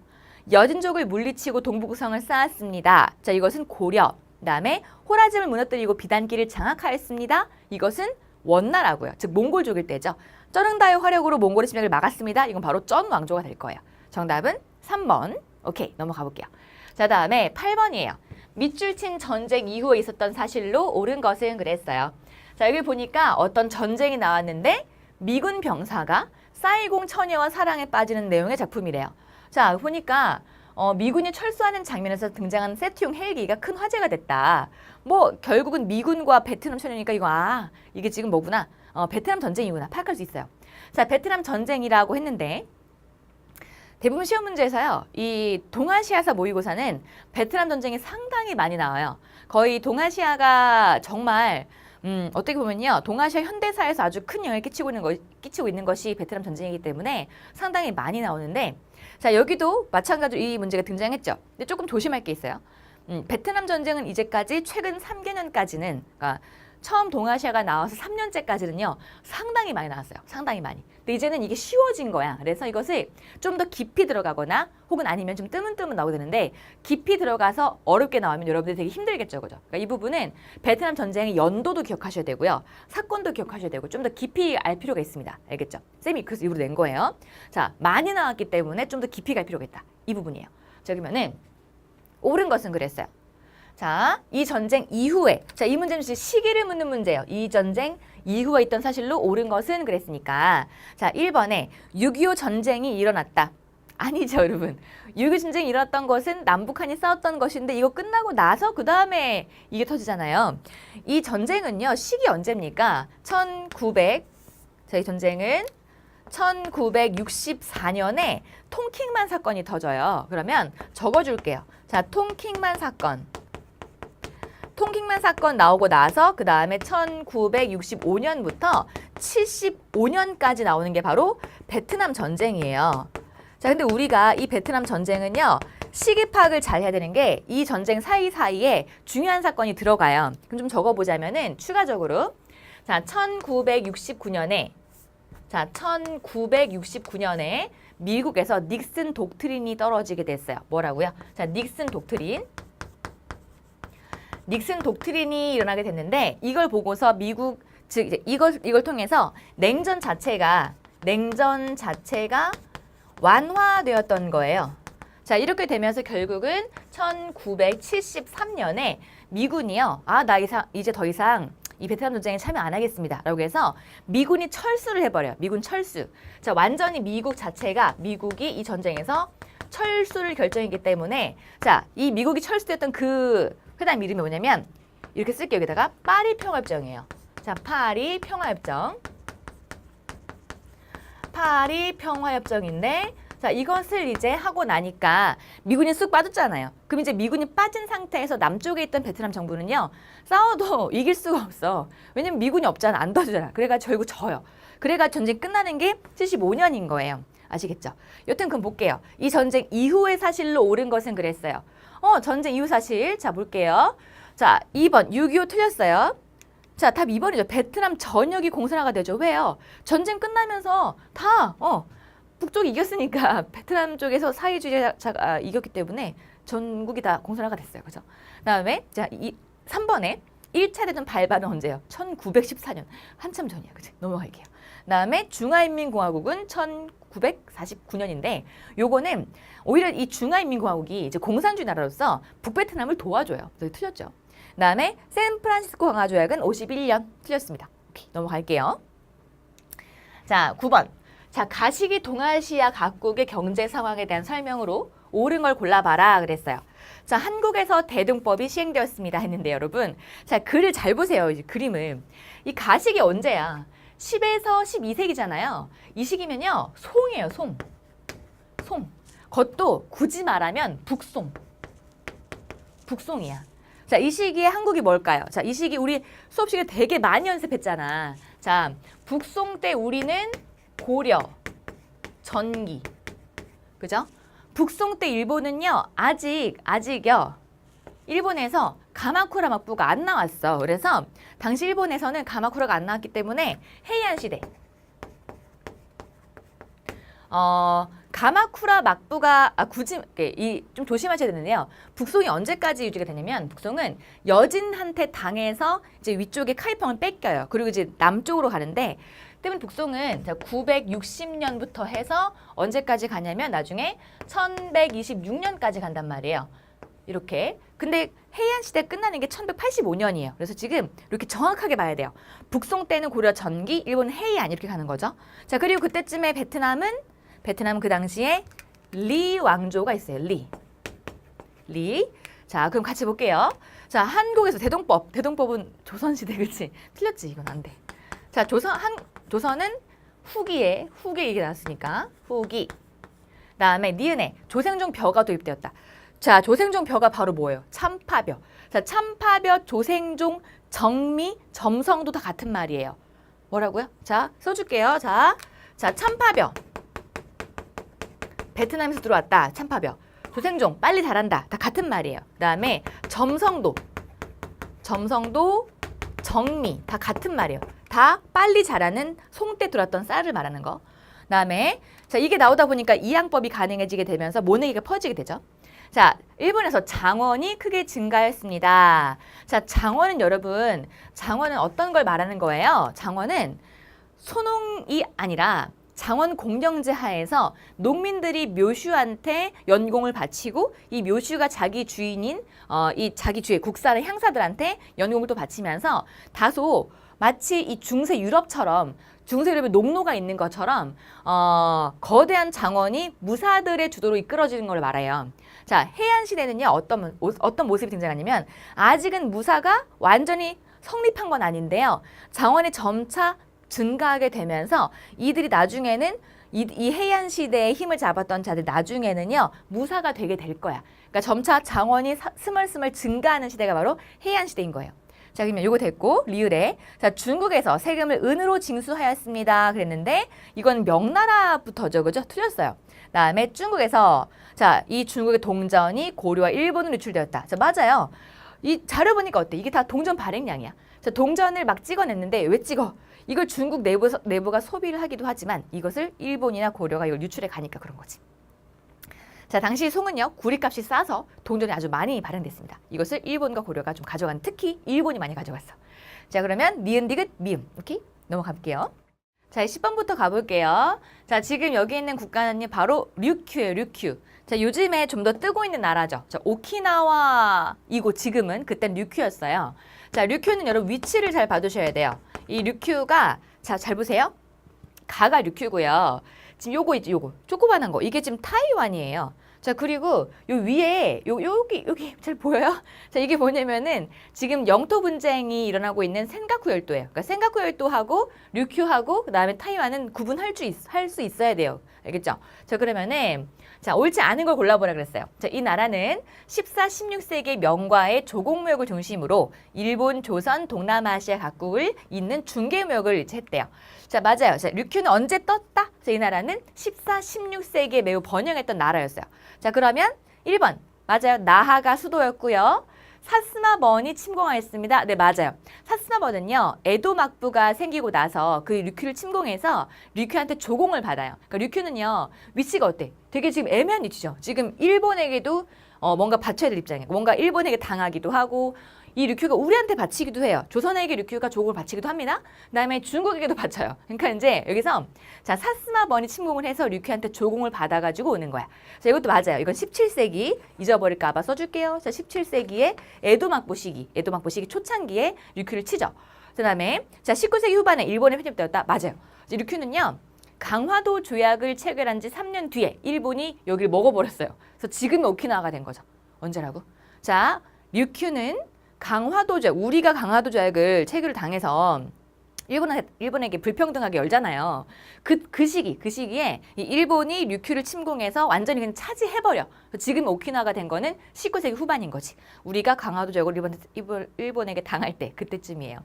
여진족을 물리치고 동북성을 쌓았습니다. 자, 이것은 고려. 그다음에 호라즘을 무너뜨리고 비단길을 장악하였습니다. 이것은 원나라고요. 즉 몽골족일 때죠. 쩌릉다의 화력으로 몽골의 침략을 막았습니다. 이건 바로 쩐 왕조가 될 거예요. 정답은 3번. 오케이, 넘어가 볼게요. 자, 다음에 8번이에요. 밑줄친 전쟁 이후에 있었던 사실로 옳은 것은 그랬어요. 자, 여기 보니까 어떤 전쟁이 나왔는데 미군 병사가 사이공 처녀와 사랑에 빠지는 내용의 작품이래요. 자, 보니까 미군이 철수하는 장면에서 등장한 세트용 헬기가 큰 화제가 됐다. 뭐 결국은 미군과 베트남 처녀니까 이게 지금 뭐구나. 베트남 전쟁이구나. 파악할 수 있어요. 자, 베트남 전쟁이라고 했는데 대부분 시험 문제에서요. 이 동아시아사 모의고사는 베트남 전쟁이 상당히 많이 나와요. 거의 동아시아가 정말 어떻게 보면요. 동아시아 현대사에서 아주 큰 영향을 끼치고 있는 것이 베트남 전쟁이기 때문에 상당히 많이 나오는데 자, 여기도 마찬가지로 이 문제가 등장했죠. 근데 조금 조심할 게 있어요. 베트남 전쟁은 이제까지 최근 3개년까지는 그러니까 처음 동아시아가 나와서 3년째까지는요. 상당히 많이 나왔어요. 상당히 많이. 근데 이제는 이게 쉬워진 거야. 그래서 이것을 좀 더 깊이 들어가거나 혹은 아니면 좀 뜨문뜨문 나오게 되는데 깊이 들어가서 어렵게 나오면 여러분들이 되게 힘들겠죠. 그죠? 그러니까 이 부분은 베트남 전쟁의 연도도 기억하셔야 되고요. 사건도 기억하셔야 되고 좀 더 깊이 알 필요가 있습니다. 알겠죠? 쌤이 그래서 일부러 낸 거예요. 자, 많이 나왔기 때문에 좀 더 깊이 갈 필요가 있다. 이 부분이에요. 자, 그러면은 옳은 것은 그랬어요. 자, 이 전쟁 이후에 자, 이 문제는 시기를 묻는 문제예요. 이 전쟁 이후에 있던 사실로 옳은 것은 그랬으니까 자, 1번에 6.25 전쟁이 일어났다. 아니죠, 여러분. 6.25 전쟁이 일어났던 것은 남북한이 싸웠던 것인데 이거 끝나고 나서 그 다음에 이게 터지잖아요. 이 전쟁은요. 시기 언제입니까? 자, 이 전쟁은 1964년에 통킹만 사건이 터져요. 그러면 적어줄게요. 자, 통킹만 사건 나오고 나서 그 다음에 1965년부터 75년까지 나오는 게 바로 베트남 전쟁이에요. 자, 근데 우리가 이 베트남 전쟁은요. 시기 파악을 잘 해야 되는 게 이 전쟁 사이사이에 중요한 사건이 들어가요. 그럼 좀 적어보자면은 추가적으로 자, 1969년에 미국에서 닉슨 독트린이 떨어지게 됐어요. 뭐라고요? 자, 닉슨 독트린이 일어나게 됐는데 이걸 보고서 미국 즉 이제 이걸 통해서 냉전 자체가 완화되었던 거예요. 자, 이렇게 되면서 결국은 1973년에 미군이요. 나 이제 더 이상 이 베트남 전쟁에 참여 안 하겠습니다. 라고 해서 미군이 철수를 해버려요. 미군 철수. 자, 완전히 미국이 이 전쟁에서 철수를 결정했기 때문에 자, 이 미국이 철수했던 그 회담 이름이 뭐냐면 이렇게 쓸게요. 여기다가 파리 평화협정이에요. 자, 파리 평화협정. 파리 평화협정인데 자, 이것을 이제 하고 나니까 미군이 쑥 빠졌잖아요. 그럼 이제 미군이 빠진 상태에서 남쪽에 있던 베트남 정부는요. 싸워도 이길 수가 없어. 왜냐면 미군이 없잖아. 안 도와주잖아. 그래가지고 결국 져요. 그래가지고 전쟁 끝나는 게 75년인 거예요. 아시겠죠? 여튼 그럼 볼게요. 이 전쟁 이후의 사실로 옳은 것은 그랬어요. 전쟁 이후 사실. 자, 볼게요. 자, 2번 6.25 틀렸어요. 자, 답 2번이죠. 베트남 전역이 공산화가 되죠. 왜요? 전쟁 끝나면서 다 북쪽이 이겼으니까 베트남 쪽에서 사회주의자가 이겼기 때문에 전국이 다 공산화가 됐어요. 그죠? 그다음에 자, 3번에 1차 대전 발발은 언제예요? 1914년. 한참 전이야. 그치? 넘어갈게요. 그다음에 중화인민공화국은 1949년인데 요거는 오히려 이 중화인민공화국이 이제 공산주의 나라로서 북베트남을 도와줘요. 그래서 틀렸죠. 그다음에 샌프란시스코 강화조약은 51년 틀렸습니다. 오케이, 넘어갈게요. 자, 9번. 자, 가시기 동아시아 각국의 경제 상황에 대한 설명으로 옳은 걸 골라봐라 그랬어요. 자, 한국에서 대동법이 시행되었습니다 했는데 여러분, 자, 글을 잘 보세요. 이제 그림을. 이 가식이 언제야? 10에서 12세기잖아요. 이 시기면요, 송이에요, 송. 송. 그것도 굳이 말하면 북송. 북송이야. 자, 이 시기에 한국이 뭘까요? 자, 이 시기 우리 수업 시간에 되게 많이 연습했잖아. 자, 북송 때 우리는 고려, 전기, 그죠? 북송 때 일본은요, 아직요, 일본에서 가마쿠라 막부가 안 나왔어. 그래서 당시 일본에서는 가마쿠라가 안 나왔기 때문에 헤이안 시대. 가마쿠라 막부가 굳이 좀 조심하셔야 되는데요. 북송이 언제까지 유지가 되냐면 북송은 여진한테 당해서 이제 위쪽에 카이펑을 뺏겨요. 그리고 이제 남쪽으로 가는데 때문에 북송은 960년부터 해서 언제까지 가냐면 나중에 1126년까지 간단 말이에요. 이렇게. 근데 해안 시대 끝나는 게 1185년이에요. 그래서 지금 이렇게 정확하게 봐야 돼요. 북송 때는 고려 전기, 일본 해안 이렇게 가는 거죠. 자, 그리고 그때쯤에 베트남은 그 당시에 리 왕조가 있어요. 리. 자, 그럼 같이 볼게요. 자, 한국에서 대동법은 조선시대, 그렇지? 틀렸지? 이건 안 돼. 자, 조선은 후기에 이게 나왔으니까 후기. 그다음에 니은에 조생종 벼가 도입되었다. 자, 조생종 벼가 바로 뭐예요? 참파벼. 자, 참파벼, 조생종, 정미, 점성도 다 같은 말이에요. 뭐라고요? 자, 써줄게요. 자, 참파벼. 베트남에서 들어왔다. 참파벼. 조생종, 빨리 자란다. 다 같은 말이에요. 그다음에 점성도, 정미, 다 같은 말이에요. 다 빨리 자라는 송 때 들어왔던 쌀을 말하는 거. 그다음에 자, 이게 나오다 보니까 이항법이 가능해지게 되면서 모내기가 퍼지게 되죠. 자, 일본에서 장원이 크게 증가했습니다. 자, 장원은 어떤 걸 말하는 거예요? 장원은 소농이 아니라 장원 공경제 하에서 농민들이 묘슈한테 연공을 바치고 이 묘슈가 자기 주인인 이 자기 주의 국사의 향사들한테 연공을 또 바치면서 다소 마치 이 중세 유럽에 농노가 있는 것처럼 거대한 장원이 무사들의 주도로 이끌어지는 걸 말해요. 자, 해안 시대는요 어떤 모습이 등장하냐면 아직은 무사가 완전히 성립한 건 아닌데요. 장원이 점차 증가하게 되면서 이들이 나중에는 이 해안 시대의 힘을 잡았던 자들 나중에는요 무사가 되게 될 거야. 그러니까 점차 장원이 스멀스멀 증가하는 시대가 바로 해안 시대인 거예요. 자, 그러면 요거 됐고 리을에 자, 중국에서 세금을 은으로 징수하였습니다. 그랬는데 이건 명나라부터죠, 그죠? 틀렸어요. 그다음에 중국에서 자, 이 중국의 동전이 고려와 일본으로 유출되었다. 자, 맞아요. 이 자료 보니까 어때? 이게 다 동전 발행량이야. 자, 동전을 막 찍어냈는데 왜 찍어? 이걸 중국 내부가 소비를 하기도 하지만 이것을 일본이나 고려가 이걸 유출해 가니까 그런 거지. 자, 당시 송은요 구리값이 싸서 동전이 아주 많이 발행됐습니다. 이것을 일본과 고려가 좀 가져간, 특히 일본이 많이 가져갔어. 자, 그러면 니은 디귿 미음 오케이 넘어갈게요. 자, 10번부터 가볼게요. 자, 지금 여기 있는 국가는요 바로 류큐예요. 류큐. 자, 요즘에 좀 더 뜨고 있는 나라죠. 자, 오키나와이고 지금은 그땐 류큐였어요. 자, 류큐는 여러분 위치를 잘 봐두셔야 돼요. 이 류큐가 자, 잘 보세요. 가가 류큐고요. 지금 요거 있죠, 요거 조그만한 거 이게 지금 타이완이에요. 자, 그리고 요 위에 여기 잘 보여요? 자, 이게 뭐냐면은 지금 영토 분쟁이 일어나고 있는 센가쿠 열도예요. 그러니까 센가쿠 열도하고 류큐하고 그다음에 타이완은 구분할 수 있어야 돼요. 알겠죠? 자, 그러면은 자, 옳지 않은 걸 골라보라 그랬어요. 자, 이 나라는 14, 16세기 명과의 조공무역을 중심으로 일본, 조선, 동남아시아 각국을 잇는 중개무역을 했대요. 자, 맞아요. 자, 류큐는 언제 떴다? 자, 이 나라는 14, 16세기에 매우 번영했던 나라였어요. 자, 그러면 1번. 맞아요. 나하가 수도였고요. 사스마번이 침공하였습니다. 네, 맞아요. 사스마번은요, 에도 막부가 생기고 나서 그 류큐를 침공해서 류큐한테 조공을 받아요. 그러니까 류큐는요, 위치가 어때? 되게 지금 애매한 위치죠. 지금 일본에게도 뭔가 바쳐야 될 입장이에요. 뭔가 일본에게 당하기도 하고, 이 류큐가 우리한테 바치기도 해요. 조선에게 류큐가 조공을 바치기도 합니다. 그다음에 중국에게도 바쳐요. 그러니까 이제 여기서 자, 사스마번이 침공을 해서 류큐한테 조공을 받아가지고 오는 거야. 자, 이것도 맞아요. 이건 17세기 잊어버릴까 봐 써줄게요. 자, 17세기에 에도막부 시기 초창기에 류큐를 치죠. 그다음에 자, 19세기 후반에 일본에 편입되었다. 맞아요. 류큐는요, 강화도 조약을 체결한 지 3년 뒤에 일본이 여기를 먹어버렸어요. 그래서 지금 오키나와가 된 거죠. 언제라고? 자, 류큐는 강화도 조약, 우리가 강화도 조약을 체결을 당해서 일본에게 불평등하게 열잖아요. 그 시기에 이 일본이 류큐를 침공해서 완전히 그냥 차지해버려. 지금 오키나와가 된 거는 19세기 후반인 거지. 우리가 강화도 조약을 일본에게 당할 때 그때쯤이에요.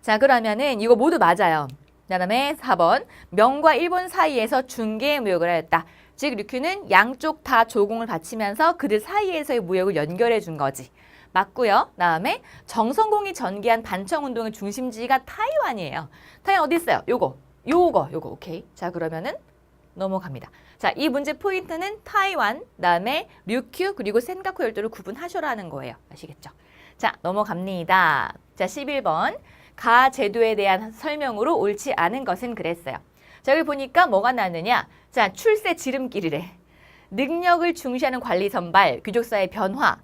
자, 그러면은 이거 모두 맞아요. 그다음에 4번. 명과 일본 사이에서 중개 무역을 하였다. 즉 류큐는 양쪽 다 조공을 바치면서 그들 사이에서의 무역을 연결해 준 거지. 맞고요. 다음에 정성공이 전개한 반청운동의 중심지가 타이완이에요. 타이완 어디 있어요? 요거 오케이. 자, 그러면은 넘어갑니다. 자, 이 문제 포인트는 타이완, 다음에 류큐 그리고 센가쿠 열도를 구분하셔라는 거예요. 아시겠죠? 자, 넘어갑니다. 자, 11번. 가 제도에 대한 설명으로 옳지 않은 것은 그랬어요. 자, 여기 보니까 뭐가 나느냐? 자, 출세 지름길이래. 능력을 중시하는 관리 선발, 귀족사의 변화,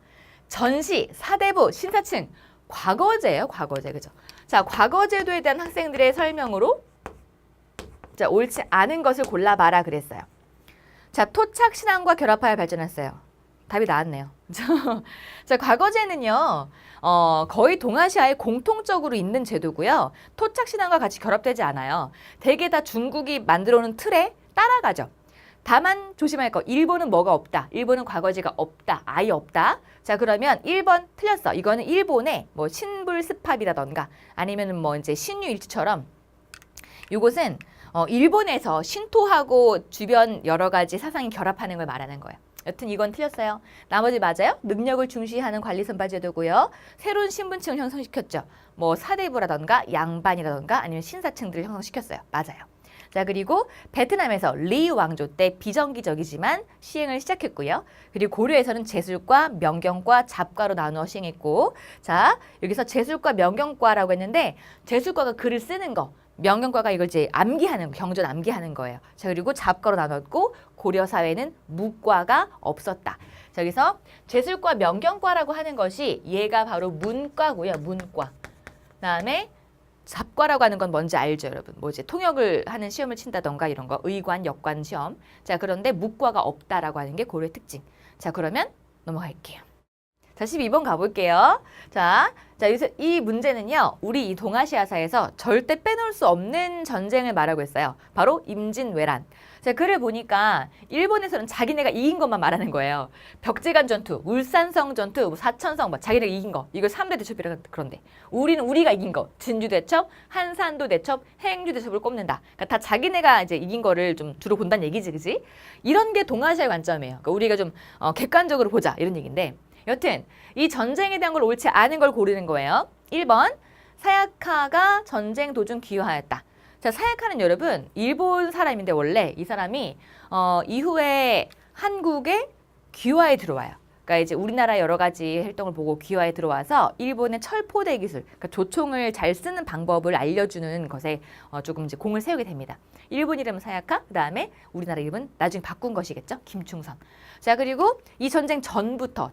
전시, 사대부, 신사층, 과거제예요. 과거제. 그죠? 자, 과거제도에 대한 학생들의 설명으로 자, 옳지 않은 것을 골라봐라 그랬어요. 자, 토착 신앙과 결합하여 발전했어요. 답이 나왔네요. 자, 과거제는요, 거의 동아시아에 공통적으로 있는 제도고요. 토착 신앙과 같이 결합되지 않아요. 대개 다 중국이 만들어놓은 틀에 따라가죠. 다만 조심할 거, 일본은 뭐가 없다. 일본은 과거제가 없다. 아예 없다. 자, 그러면 1번 틀렸어. 이거는 일본의 뭐 신불스팝이라던가 아니면은 뭐 이제 신유일치처럼 이곳은 일본에서 신토하고 주변 여러 가지 사상이 결합하는 걸 말하는 거예요. 여튼 이건 틀렸어요. 나머지 맞아요. 능력을 중시하는 관리 선발 제도고요. 새로운 신분층을 형성시켰죠. 뭐 사대부라던가 양반이라던가 아니면 신사층들을 형성시켰어요. 맞아요. 자, 그리고 베트남에서 리 왕조 때 비정기적이지만 시행을 시작했고요. 그리고 고려에서는 제술과 명경과 잡과로 나누어 시행했고, 자, 여기서 제술과 명경과라고 했는데 제술과가 글을 쓰는 거, 명경과가 이걸 이제 암기하는 거, 경전 암기하는 거예요. 자, 그리고 잡과로 나눴고 고려 사회는 무과가 없었다. 자, 여기서 제술과 명경과라고 하는 것이 얘가 바로 문과고요. 문과. 그다음에 잡과라고 하는 건 뭔지 알죠, 여러분? 뭐 이제 통역을 하는 시험을 친다던가 이런 거, 의관, 역관 시험. 자, 그런데 무과가 없다라고 하는 게 고려의 특징. 자, 그러면 넘어갈게요. 자, 12번 가볼게요. 자, 여기서 이 문제는요, 우리 이 동아시아사에서 절대 빼놓을 수 없는 전쟁을 말하고 있어요. 바로 임진왜란. 자, 글을 보니까 일본에서는 자기네가 이긴 것만 말하는 거예요. 벽제간 전투, 울산성 전투, 사천성, 뭐 자기네가 이긴 거. 이걸 3대 대첩이라 그런데. 우리는 우리가 이긴 거. 진주 대첩, 한산도 대첩, 행주 대첩을 꼽는다. 그러니까 다 자기네가 이제 이긴 거를 좀 주로 본다는 얘기지, 그지? 이런 게 동아시아의 관점이에요. 그러니까 우리가 좀 객관적으로 보자 이런 얘기인데. 여튼 이 전쟁에 대한 걸 옳지 않은 걸 고르는 거예요. 1번, 사야카가 전쟁 도중 귀화하였다. 자, 사야카는 여러분 일본 사람인데 원래 이 사람이 이후에 한국에 귀화에 들어와요. 그러니까 이제 우리나라 여러 가지 활동을 보고 귀화에 들어와서 일본의 철포대 기술, 그러니까 조총을 잘 쓰는 방법을 알려주는 것에 조금 이제 공을 세우게 됩니다. 일본 이름은 사야카, 그다음에 우리나라 이름은 나중에 바꾼 것이겠죠. 김충선. 자, 그리고 이 전쟁 전부터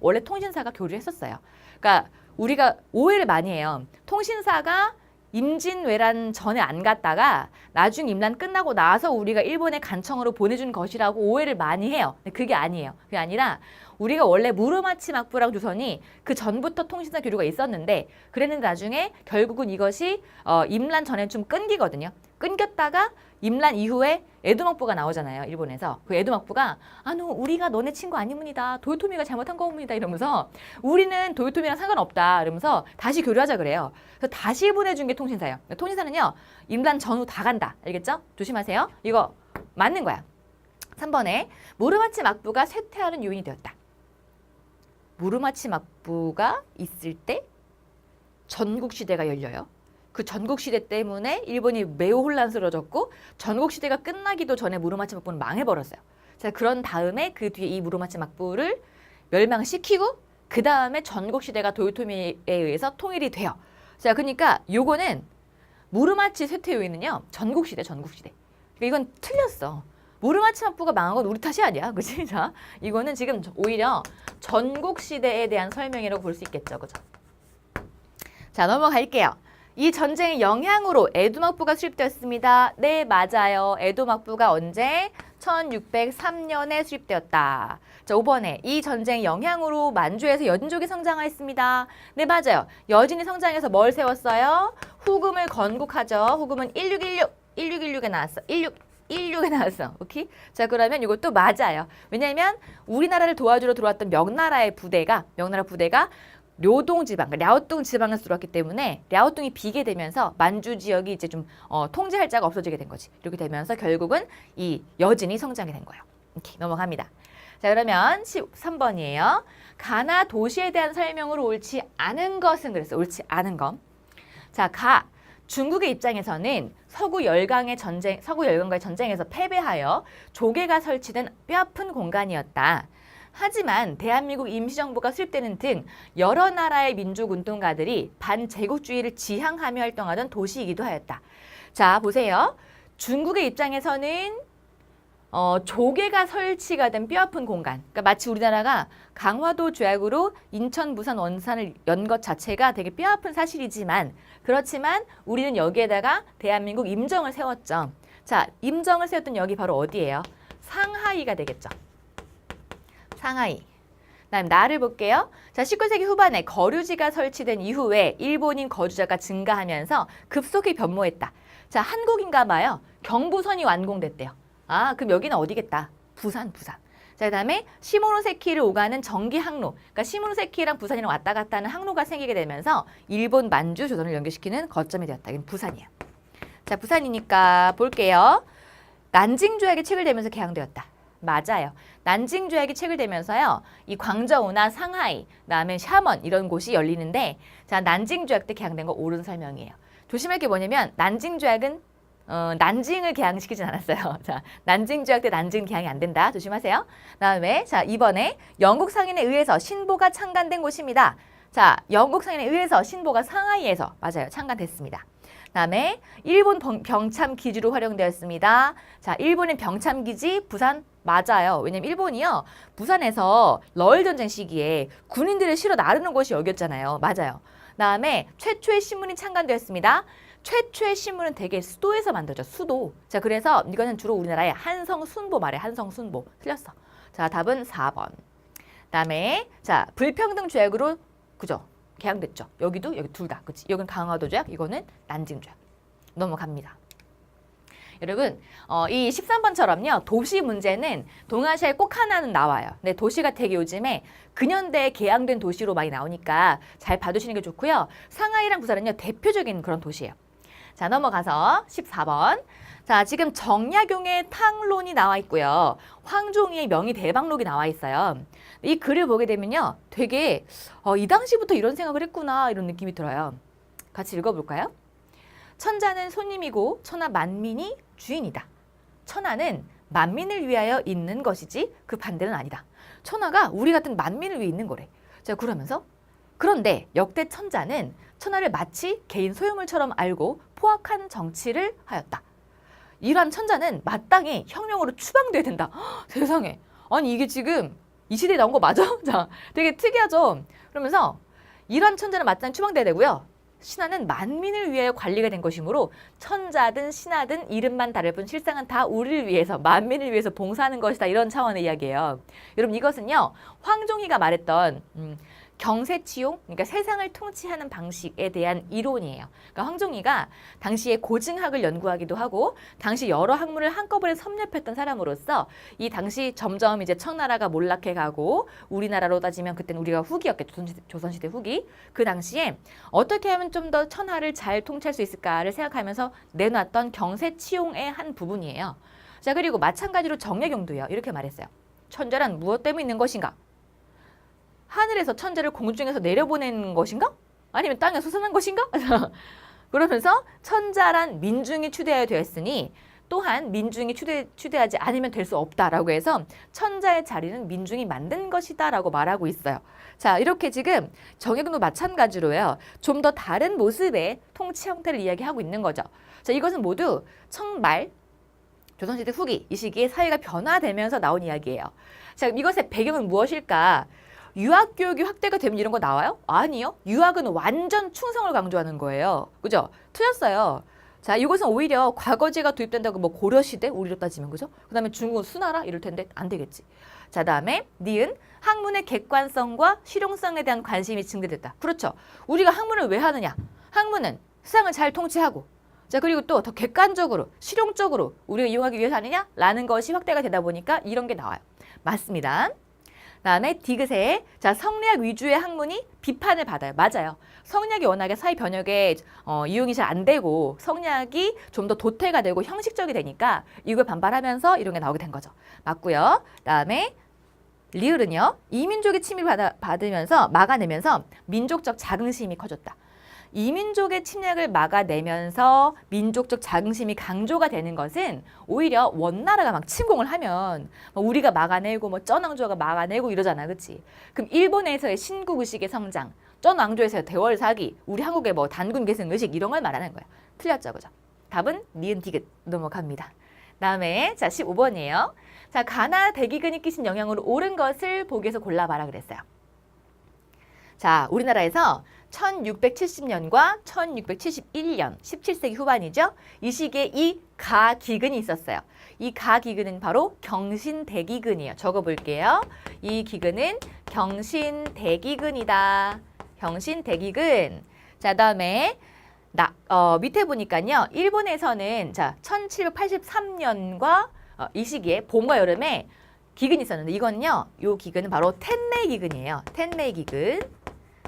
원래 통신사가 교류를 했었어요. 그러니까 우리가 오해를 많이 해요. 통신사가 임진왜란 전에 안 갔다가 나중 임란 끝나고 나서 우리가 일본에 간청으로 보내준 것이라고 오해를 많이 해요. 근데 그게 아니에요. 그게 아니라 우리가 원래 무르마치 막부랑 조선이 그 전부터 통신사 교류가 있었는데 그랬는데 나중에 결국은 이것이 임란 전에 좀 끊기거든요. 끊겼다가 임란 이후에 에도막부가 나오잖아요. 일본에서. 그 에도막부가 우리가 너네 친구 아닙니다. 도요토미가 잘못한 겁니다. 이러면서 우리는 도요토미랑 상관없다. 이러면서 다시 교류하자 그래요. 그래서 다시 보내준 게 통신사예요. 통신사는요. 임란 전후 다 간다. 알겠죠? 조심하세요. 이거 맞는 거야. 3번에 무르마치 막부가 쇠퇴하는 요인이 되었다. 무르마치 막부가 있을 때 전국시대가 열려요. 그 전국시대 때문에 일본이 매우 혼란스러워졌고 전국시대가 끝나기도 전에 무르마치 막부는 망해버렸어요. 자, 그런 다음에 그 뒤에 이 무르마치 막부를 멸망시키고 그 다음에 전국시대가 도요토미에 의해서 통일이 돼요. 자, 그러니까 요거는 무르마치 쇠퇴 요인은요. 전국시대. 그러니까 이건 틀렸어. 무르마치 막부가 망한 건 우리 탓이 아니야. 그치? 자, 이거는 지금 오히려 전국시대에 대한 설명이라고 볼 수 있겠죠. 그죠? 자, 넘어갈게요. 이 전쟁의 영향으로 에도막부가 수립되었습니다. 네, 맞아요. 에도막부가 언제? 1603년에 수립되었다. 자, 5번에 이 전쟁의 영향으로 만주에서 여진족이 성장하였습니다. 네, 맞아요. 여진이 성장해서 뭘 세웠어요? 후금을 건국하죠. 후금은 1616에 나왔어. 1616에 나왔어. 오케이? 자, 그러면 이것도 맞아요. 왜냐면 우리나라를 도와주러 들어왔던 명나라 부대가 료동 지방, 랴오tung 지방에서 들어왔기 때문에 랴오tung이 비게 되면서 만주 지역이 이제 좀 통제할 자가 없어지게 된 거지. 이렇게 되면서 결국은 이 여진이 성장이 된 거예요. 이렇게 넘어갑니다. 자, 그러면 13번이에요. 가나 도시에 대한 설명으로 옳지 않은 것은 그랬어. 옳지 않은 것. 자, 중국의 입장에서는 서구 열강과의 전쟁에서 패배하여 조계가 설치된 뼈아픈 공간이었다. 하지만 대한민국 임시정부가 수립되는 등 여러 나라의 민족운동가들이 반제국주의를 지향하며 활동하던 도시이기도 하였다. 자, 보세요. 중국의 입장에서는 조계가 설치가 된 뼈아픈 공간. 그러니까 마치 우리나라가 강화도 조약으로 인천, 부산, 원산을 연 것 자체가 되게 뼈아픈 사실이지만 그렇지만 우리는 여기에다가 대한민국 임정을 세웠죠. 자, 임정을 세웠던 여기 바로 어디예요? 상하이가 되겠죠. 상하이. 그다음 나를 볼게요. 자, 19세기 후반에 거류지가 설치된 이후에 일본인 거주자가 증가하면서 급속히 변모했다. 자, 한국인가 봐요. 경부선이 완공됐대요. 아, 그럼 여기는 어디겠다? 부산. 자, 그다음에 시모노세키를 오가는 전기 항로. 그러니까 시모노세키랑 부산이랑 왔다 갔다 하는 항로가 생기게 되면서 일본, 만주, 조선을 연결시키는 거점이 되었다. 이건 부산이에요. 자, 부산이니까 볼게요. 난징 조약이 체결되면서 개항되었다. 맞아요. 난징 조약이 체결되면서요. 이 광저우나 상하이, 그다음에 샤먼 이런 곳이 열리는데 자, 난징 조약 때 개항된 거 옳은 설명이에요. 조심할 게 뭐냐면 난징 조약은 난징을 개항시키진 않았어요. 자, 난징 조약 때 난징 개항이 안 된다. 조심하세요. 그다음에 자, 이번에 영국 상인에 의해서 신보가 창간된 곳입니다. 자, 영국 상인에 의해서 신보가 상하이에서 맞아요. 창간됐습니다. 그다음에 일본 병참 기지로 활용되었습니다. 자, 일본의 병참 기지 부산 맞아요. 왜냐면 일본이요. 부산에서 러일 전쟁 시기에 군인들을 실어 나르는 곳이 여기였잖아요. 맞아요. 그다음에 최초의 신문이 창간되었습니다. 최초의 신문은 대개 수도에서 만들어져. 수도. 자, 그래서 이거는 주로 우리나라의 한성순보 말이에요. 한성순보. 틀렸어. 자, 답은 4번. 그다음에 자, 불평등 조약으로 그죠? 개항됐죠. 여기 둘 다. 그치? 여기는 강화도 조약, 이거는 난징 조약. 넘어갑니다. 여러분, 이 13번처럼요. 도시 문제는 동아시아에 꼭 하나는 나와요. 근데 도시가 되게 요즘에 근현대에 개항된 도시로 많이 나오니까 잘 봐두시는 게 좋고요. 상하이랑 부산은요. 대표적인 그런 도시예요. 자, 넘어가서 14번. 자, 지금 정약용의 탕론이 나와 있고요. 황종이의 명의대방록이 나와 있어요. 이 글을 보게 되면요. 되게 이 당시부터 이런 생각을 했구나 이런 느낌이 들어요. 같이 읽어볼까요? 천자는 손님이고 천하 만민이 주인이다. 천하는 만민을 위하여 있는 것이지 그 반대는 아니다. 천하가 우리 같은 만민을 위해 있는 거래. 자, 그러면서 그런데 역대 천자는 천하를 마치 개인 소유물처럼 알고 포악한 정치를 하였다. 이러한 천자는 마땅히 혁명으로 추방돼야 된다. 허, 세상에. 아니 이게 지금 이 시대에 나온 거 맞아? 자, 되게 특이하죠? 그러면서 이러한 천자는 마땅히 추방돼야 되고요. 신하는 만민을 위하여 관리가 된 것이므로 천자든 신하든 이름만 다를 뿐 실상은 다 우리를 위해서 만민을 위해서 봉사하는 것이다. 이런 차원의 이야기예요. 여러분 이것은요. 황종이가 말했던 경세치용, 그러니까 세상을 통치하는 방식에 대한 이론이에요. 그러니까 황종이가 당시에 고증학을 연구하기도 하고 당시 여러 학문을 한꺼번에 섭렵했던 사람으로서 이 당시 점점 이제 청나라가 몰락해 가고 우리나라로 따지면 그때는 우리가 후기였겠죠. 조선시대 후기. 그 당시에 어떻게 하면 좀 더 천하를 잘 통치할 수 있을까를 생각하면서 내놨던 경세치용의 한 부분이에요. 자, 그리고 마찬가지로 정약용도요. 이렇게 말했어요. 천자란 무엇 때문에 있는 것인가? 하늘에서 천재를 공중에서 내려보내는 것인가? 아니면 땅에 솟아난 것인가? 그러면서 천자란 민중이 추대하여 되었으니 또한 민중이 추대하지 않으면 될 수 없다라고 해서 천자의 자리는 민중이 만든 것이다 라고 말하고 있어요. 자, 이렇게 지금 정약용도 마찬가지로요. 좀 더 다른 모습의 통치 형태를 이야기하고 있는 거죠. 자, 이것은 모두 청말, 조선시대 후기 이 시기에 사회가 변화되면서 나온 이야기예요. 자, 그럼 이것의 배경은 무엇일까? 유학교육이 확대가 되면 이런 거 나와요? 아니요. 유학은 완전 충성을 강조하는 거예요. 그죠? 틀렸어요. 자, 이것은 오히려 과거제가 도입된다고 뭐 고려시대? 우리로 따지면 그죠? 그 다음에 중국은 수나라? 이럴 텐데 안 되겠지. 자, 다음에 니은 학문의 객관성과 실용성에 대한 관심이 증대됐다. 그렇죠. 우리가 학문을 왜 하느냐? 학문은 세상을 잘 통치하고 자, 그리고 또 더 객관적으로 실용적으로 우리가 이용하기 위해서 하느냐? 라는 것이 확대가 되다 보니까 이런 게 나와요. 맞습니다. 다음에 디귿에 자 성리학 위주의 학문이 비판을 받아요. 맞아요. 성리학이 워낙에 사회 변혁에 이용이 잘 안 되고 성리학이 좀 더 도태가 되고 형식적이 되니까 이걸 반발하면서 이런 게 나오게 된 거죠. 맞고요. 다음에 리을은요. 이민족의 침입을 받으면서 막아내면서 민족적 자긍심이 커졌다. 이민족의 침략을 막아내면서 민족적 자긍심이 강조가 되는 것은 오히려 원나라가 막 침공을 하면 우리가 막아내고 뭐 쩐왕조가 막아내고 이러잖아. 그치? 그럼 일본에서의 신국의식의 성장, 쩐왕조에서의 대월사기, 우리 한국의 뭐 단군계승의식 이런 걸 말하는 거야. 틀렸죠. 그죠? 답은 니은 디귿 넘어갑니다. 다음에 자 15번이에요. 자 가나 대기근이 끼친 영향으로 옳은 것을 보기에서 골라봐라 그랬어요. 자 우리나라에서 1670년과 1671년, 17세기 후반이죠. 이 시기에 이 가기근이 있었어요. 이 가기근은 바로 경신대기근이에요. 적어볼게요. 이 기근은 경신대기근이다. 경신대기근. 자, 다음에 밑에 보니까요. 일본에서는 자 1783년과 이 시기에 봄과 여름에 기근이 있었는데 이거는요. 이 기근은 바로 텐메이 기근이에요. 텐메이 기근.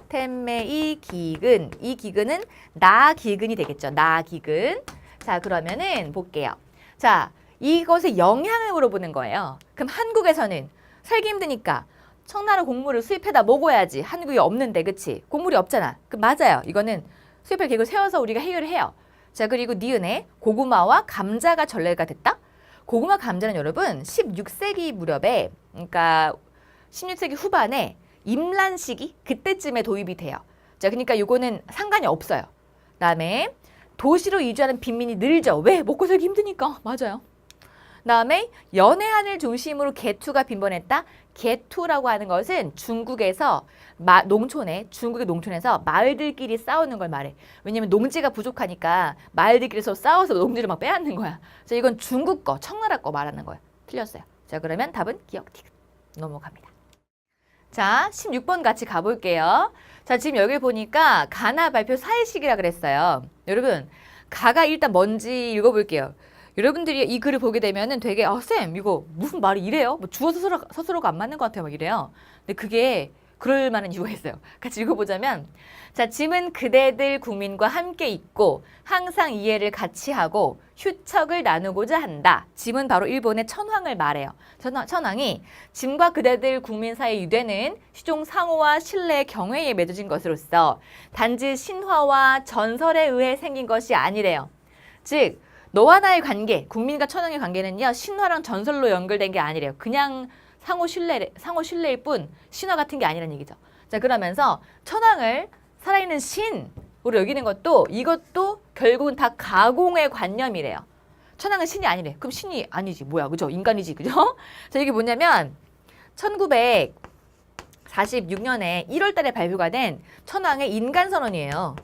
텐메이 기근. 이 기근은 나 기근이 되겠죠. 나 기근. 자, 그러면은 볼게요. 자, 이것의 영향을 물어보는 거예요. 그럼 한국에서는 살기 힘드니까 청나라 곡물을 수입해다 먹어야지. 한국이 없는데, 그치? 곡물이 없잖아. 맞아요. 이거는 수입할 계획을 세워서 우리가 해결을 해요. 자, 그리고 니은에 고구마와 감자가 전래가 됐다? 고구마 감자는 여러분 16세기 무렵에, 그러니까 16세기 후반에 임란 시기 그때쯤에 도입이 돼요. 자, 그러니까 이거는 상관이 없어요. 그다음에 도시로 이주하는 빈민이 늘죠. 왜? 먹고 살기 힘드니까. 맞아요. 그다음에 연해안을 중심으로 개투가 빈번했다. 개투라고 하는 것은 중국에서 중국의 농촌에서 마을들끼리 싸우는 걸 말해. 왜냐면 농지가 부족하니까 마을들끼리서 싸워서 농지를 막 빼앗는 거야. 자, 이건 중국 거, 청나라 거 말하는 거야. 틀렸어요. 자, 그러면 답은 기억 티귿 넘어갑니다. 자, 16번 같이 가볼게요. 자, 지금 여기 보니까 가나 발표 사회식이라 그랬어요. 여러분, 가가 일단 뭔지 읽어볼게요. 여러분들이 이 글을 보게 되면은 되게 쌤 이거 무슨 말이 이래요? 뭐 주어 서술어가 안 맞는 것 같아요. 막 이래요. 근데 그게 그럴 만한 이유가 있어요. 같이 읽어보자면 자, 짐은 그대들 국민과 함께 있고 항상 이해를 같이 하고 휴척을 나누고자 한다. 짐은 바로 일본의 천황을 말해요. 천황이 짐과 그대들 국민 사이에 유대는 시종 상호와 신뢰의 경외에 맺어진 것으로서 단지 신화와 전설에 의해 생긴 것이 아니래요. 즉 너와 나의 관계, 국민과 천황의 관계는요 신화랑 전설로 연결된 게 아니래요. 그냥 상호 신뢰일 뿐 신화 같은 게 아니라는 얘기죠. 자, 그러면서 천황을 살아있는 신으로 여기는 것도 이것도 결국은 다 가공의 관념이래요. 천황은 신이 아니래. 그럼 신이 아니지. 뭐야, 그죠? 인간이지, 그죠? 자, 이게 뭐냐면 1946년에 1월 달에 발표가 된 천황의 인간선언이에요.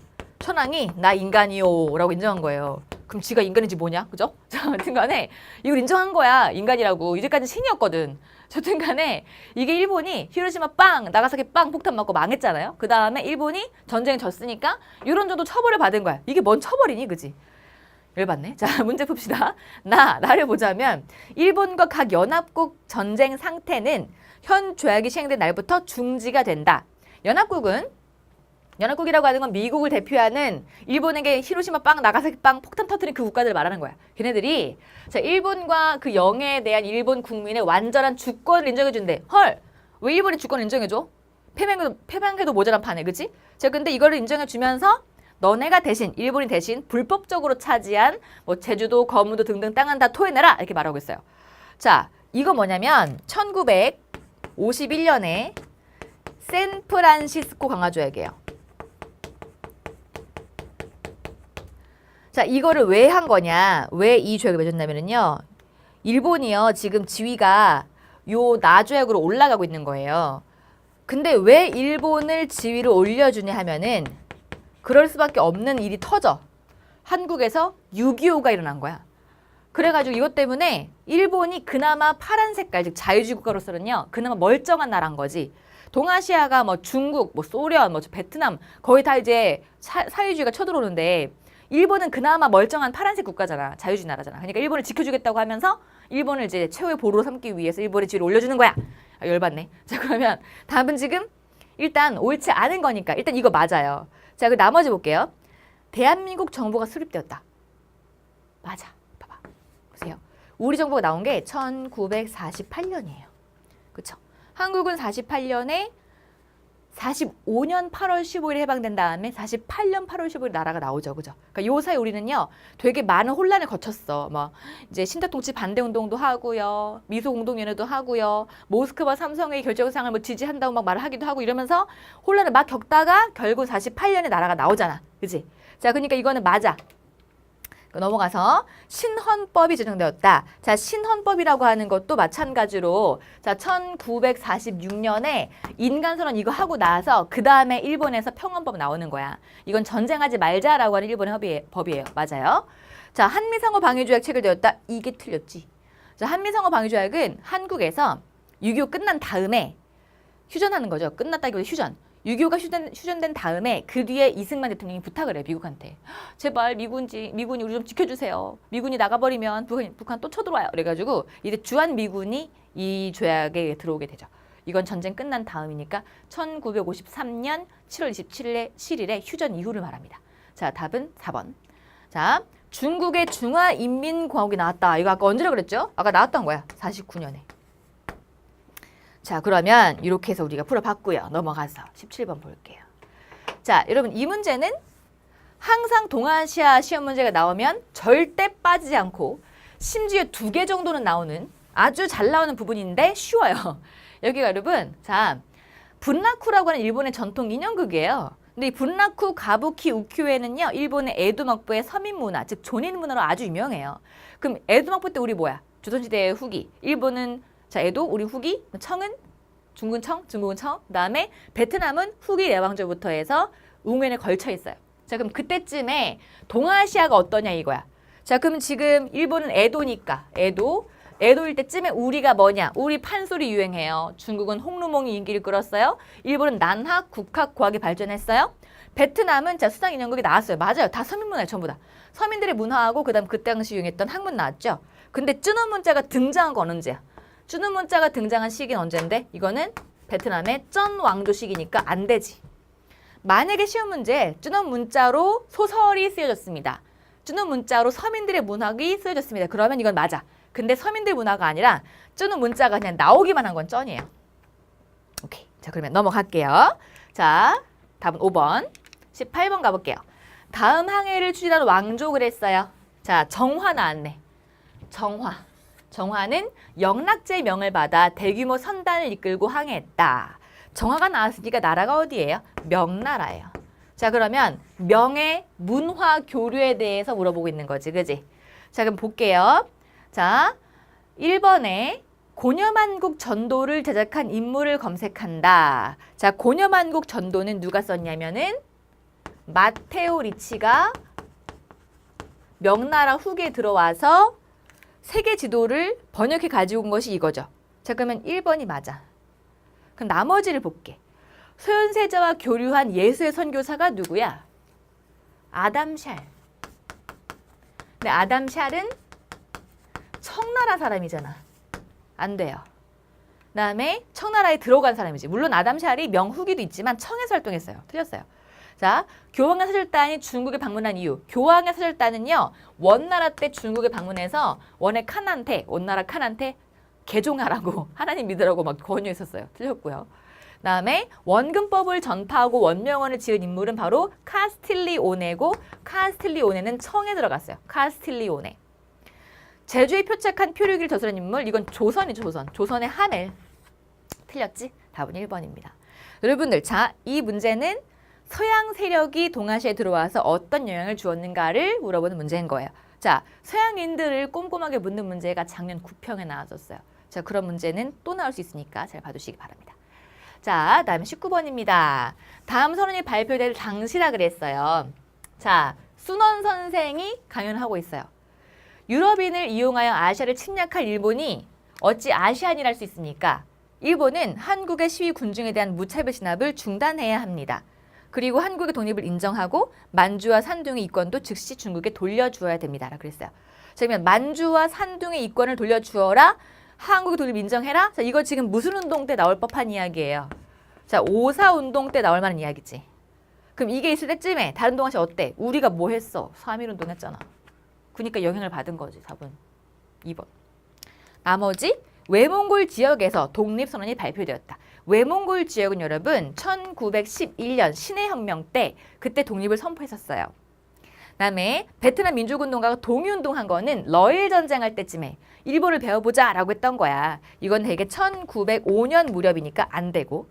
천황이 나 인간이요 라고 인정한 거예요. 그럼 지가 인간인지 뭐냐? 그죠? 자, 여튼간에 이걸 인정한 거야. 인간이라고. 이제까지 신이었거든. 여튼간에 이게 일본이 히로시마 빵, 나가사키 빵 폭탄 맞고 망했잖아요. 그 다음에 일본이 전쟁에 졌으니까 이런 정도 처벌을 받은 거야. 이게 뭔 처벌이니? 그지? 열받네. 자, 문제 풉시다. 나를 보자면 일본과 각 연합국 전쟁 상태는 현 조약이 시행된 날부터 중지가 된다. 연합국이라고 하는 건 미국을 대표하는 일본에게 히로시마 빵, 나가사키 빵 폭탄 터뜨린 그 국가들을 말하는 거야. 걔네들이 자, 일본과 그 영해에 대한 일본 국민의 완전한 주권을 인정해 준대. 헐, 왜 일본이 주권을 인정해 줘? 패배한게도 모자란 판에, 그치? 자, 근데 이거를 인정해 주면서 너네가 대신, 일본이 대신 불법적으로 차지한 뭐 제주도, 거무도 등등 땅은 다 토해내라 이렇게 말하고 있어요. 자, 이거 뭐냐면 1951년에 샌프란시스코 강화조약이에요. 자, 이거를 왜 한 거냐? 왜 이 조약을 맺었냐면요. 일본이요, 지금 지위가 요 나조약으로 올라가고 있는 거예요. 근데 왜 일본을 지위를 올려주냐 하면은 그럴 수밖에 없는 일이 터져. 한국에서 6.25가 일어난 거야. 그래가지고 이것 때문에 일본이 그나마 파란 색깔, 즉 자유주의 국가로서는요, 그나마 멀쩡한 나라인 거지. 동아시아가 뭐 중국, 뭐 소련, 뭐 베트남 거의 다 이제 사회주의가 쳐들어오는데 일본은 그나마 멀쩡한 파란색 국가잖아. 자유주의 나라잖아. 그러니까 일본을 지켜주겠다고 하면서 일본을 이제 최후의 보루로 삼기 위해서 일본의 지위를 올려주는 거야. 아, 열받네. 자, 그러면 답은 지금 일단 옳지 않은 거니까 일단 이거 맞아요. 자, 그 나머지 볼게요. 대한민국 정부가 수립되었다. 맞아. 봐봐. 보세요. 우리 정부가 나온 게 1948년이에요. 그쵸? 한국은 48년에 45년 8월 15일에 해방된 다음에 48년 8월 15일 나라가 나오죠. 그죠? 그러니까 요 사이 우리는요, 되게 많은 혼란을 거쳤어. 뭐, 이제 신탁통치 반대 운동도 하고요, 미소공동위원회도 하고요, 모스크바 삼성의 결정사항을 뭐 지지한다고 막 말을 하기도 하고 이러면서 혼란을 막 겪다가 결국 48년에 나라가 나오잖아. 그지? 자, 그러니까 이거는 맞아. 넘어가서 신헌법이 제정되었다. 자, 신헌법이라고 하는 것도 마찬가지로 자, 1946년에 인간선언 이거 하고 나서 그 다음에 일본에서 평화법 나오는 거야. 이건 전쟁하지 말자라고 하는 일본의 법이에요. 맞아요. 자, 한미상호 방위조약 체결되었다. 이게 틀렸지. 자, 한미상호 방위조약은 한국에서 6.25 끝난 다음에 휴전하는 거죠. 끝났다기보다 휴전. 6.25가 휴전된 다음에 그 뒤에 이승만 대통령이 부탁을 해, 미국한테. 제발 미군이 우리 좀 지켜주세요. 미군이 나가버리면 북한 또 쳐들어와요. 그래가지고 이제 주한미군이 이 조약에 들어오게 되죠. 이건 전쟁 끝난 다음이니까 1953년 7월 27일에 휴전 이후를 말합니다. 자, 답은 4번. 자, 중국의 중화인민공화국이 나왔다. 이거 아까 언제라 그랬죠? 아까 나왔던 거야. 49년에. 자, 그러면 이렇게 해서 우리가 풀어봤고요. 넘어가서 17번 볼게요. 자, 여러분 이 문제는 항상 동아시아 시험 문제가 나오면 절대 빠지지 않고 심지어 2개 정도는 나오는 아주 잘 나오는 부분인데 쉬워요. 여기가 여러분, 자, 분라쿠라고 하는 일본의 전통 인형극이에요. 근데 이 분라쿠, 가부키, 우큐에는요, 일본의 에도 막부의 서민 문화, 즉 조닌 문화로 아주 유명해요. 그럼 에도 막부 때 우리 뭐야? 조선시대의 후기. 일본은 자, 에도 우리 후기, 청은 중국은 청, 그다음에 베트남은 후기 내왕조부터 해서 웅변에 걸쳐 있어요. 자, 그럼 그때쯤에 동아시아가 어떠냐 이거야. 자, 그럼 지금 일본은 에도니까 에도일 때쯤에 우리가 뭐냐? 우리 판소리 유행해요. 중국은 홍루몽이 인기를 끌었어요. 일본은 난학, 국학, 과학이 발전했어요. 베트남은 자, 수상 인형극이 나왔어요. 맞아요. 다 서민 문화예요. 전부 다. 서민들의 문화하고 그다음 그때 당시 유행했던 학문 나왔죠. 근데 쯔노 문자가 등장한 건 언제야? 쯔누 문자가 등장한 시기는 언제인데 이거는 베트남의 쩐 왕조 시기니까 안 되지. 만약에 시험 문제 쯔누 문자로 소설이 쓰여졌습니다. 쯔누 문자로 서민들의 문학이 쓰여졌습니다. 그러면 이건 맞아. 근데 서민들 문화가 아니라 쯔누 문자가 그냥 나오기만 한 건 쩐이에요. 오케이. 자, 그러면 넘어갈게요. 자, 답은 5번. 18번 가볼게요. 다음 항해를 추진한 왕조 그랬어요. 자, 정화 나왔네. 정화는 영락제의 명을 받아 대규모 선단을 이끌고 항해했다. 정화가 나왔으니까 나라가 어디예요? 명나라예요. 자, 그러면 명의 문화 교류에 대해서 물어보고 있는 거지, 그지? 자, 그럼 볼게요. 자, 1번에 고려만국 전도를 제작한 인물을 검색한다. 자, 고려만국 전도는 누가 썼냐면은 마테오 리치가 명나라 후기에 들어와서 세계 지도를 번역해 가지고 온 것이 이거죠. 자, 그러면 1번이 맞아. 그럼 나머지를 볼게. 소현세자와 교류한 예수의 선교사가 누구야? 아담 샬. 근데 아담 샬은 청나라 사람이잖아. 안 돼요. 그다음에 청나라에 들어간 사람이지. 물론 아담 샬이 명후기도 있지만 청에서 활동했어요. 틀렸어요. 자, 교황의 사절단이 중국에 방문한 이유. 교황의 사절단은요, 원나라 때 중국에 방문해서 원의 칸한테, 원나라 칸한테 개종하라고 하나님 믿으라고 막 권유했었어요. 틀렸고요. 그다음에 원근법을 전파하고 원명원을 지은 인물은 바로 카스틸리오네고, 카스틸리오네는 청에 들어갔어요. 카스틸리오네. 제주에 표착한 표류기를 저술한 인물, 이건 조선이죠. 조선. 조선의 하멜. 틀렸지? 답은 1번입니다. 여러분들, 자, 이 문제는 서양 세력이 동아시아에 들어와서 어떤 영향을 주었는가를 물어보는 문제인 거예요. 자, 서양인들을 꼼꼼하게 묻는 문제가 작년 9평에 나왔었어요. 자, 그런 문제는 또 나올 수 있으니까 잘 봐주시기 바랍니다. 자, 다음에 19번입니다. 다음 선언이 발표될 당시라 그랬어요. 자, 순원 선생이 강연하고 있어요. 유럽인을 이용하여 아시아를 침략할 일본이 어찌 아시안이랄 수 있습니까? 일본은 한국의 시위 군중에 대한 무차별 진압을 중단해야 합니다. 그리고 한국의 독립을 인정하고 만주와 산둥의 이권도 즉시 중국에 돌려주어야 됩니다. 라고 그랬어요. 자, 그러면 만주와 산둥의 이권을 돌려주어라. 한국의 독립 인정해라. 자, 이거 지금 무슨 운동 때 나올 법한 이야기예요. 자, 5.4운동 때 나올 만한 이야기지. 그럼 이게 있을 때쯤에 다른 동아시아 어때? 우리가 뭐 했어? 3.1운동 했잖아. 그러니까 영향을 받은 거지. 답은 2번. 나머지 외몽골 지역에서 독립선언이 발표되었다. 외몽골 지역은 여러분 1911년 신해혁명 때 그때 독립을 선포했었어요. 그다음에 베트남 민족운동가가 동유운동한 거는 러일 전쟁할 때쯤에 일본을 배워보자 라고 했던 거야. 이건 대개 1905년 무렵이니까 안 되고.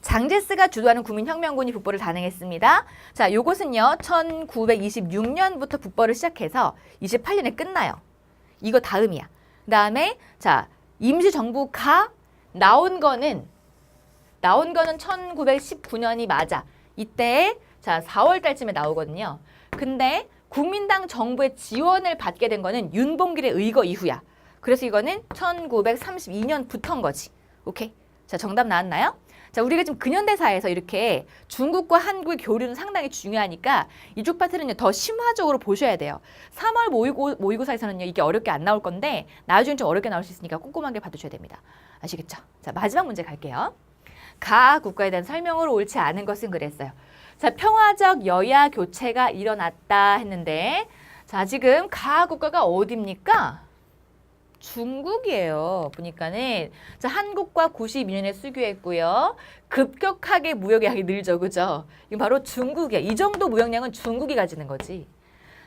장제스가 주도하는 국민혁명군이 북벌을 단행했습니다. 자, 요것은요 1926년부터 북벌을 시작해서 28년에 끝나요. 이거 다음이야. 그 다음에 자, 임시정부가 나온 거는 1919년이 맞아. 이때 자 4월 달쯤에 나오거든요. 근데 국민당 정부의 지원을 받게 된 거는 윤봉길의 의거 이후야. 그래서 이거는 1932년부터인 거지. 오케이? 자, 정답 나왔나요? 자, 우리가 지금 근현대사에서 이렇게 중국과 한국의 교류는 상당히 중요하니까 이쪽 파트는요, 더 심화적으로 보셔야 돼요. 3월 모의고사에서는요, 이게 어렵게 안 나올 건데 나중에 좀 어렵게 나올 수 있으니까 꼼꼼하게 봐두셔야 됩니다. 아시겠죠? 자, 마지막 문제 갈게요. 가 국가에 대한 설명으로 옳지 않은 것은 그랬어요. 자, 평화적 여야 교체가 일어났다 했는데 자, 지금 가 국가가 어디입니까? 중국이에요. 보니까는 자, 한국과 92년에 수교했고요. 급격하게 무역량이 늘죠. 그죠? 이건 바로 중국이야. 이 정도 무역량은 중국이 가지는 거지.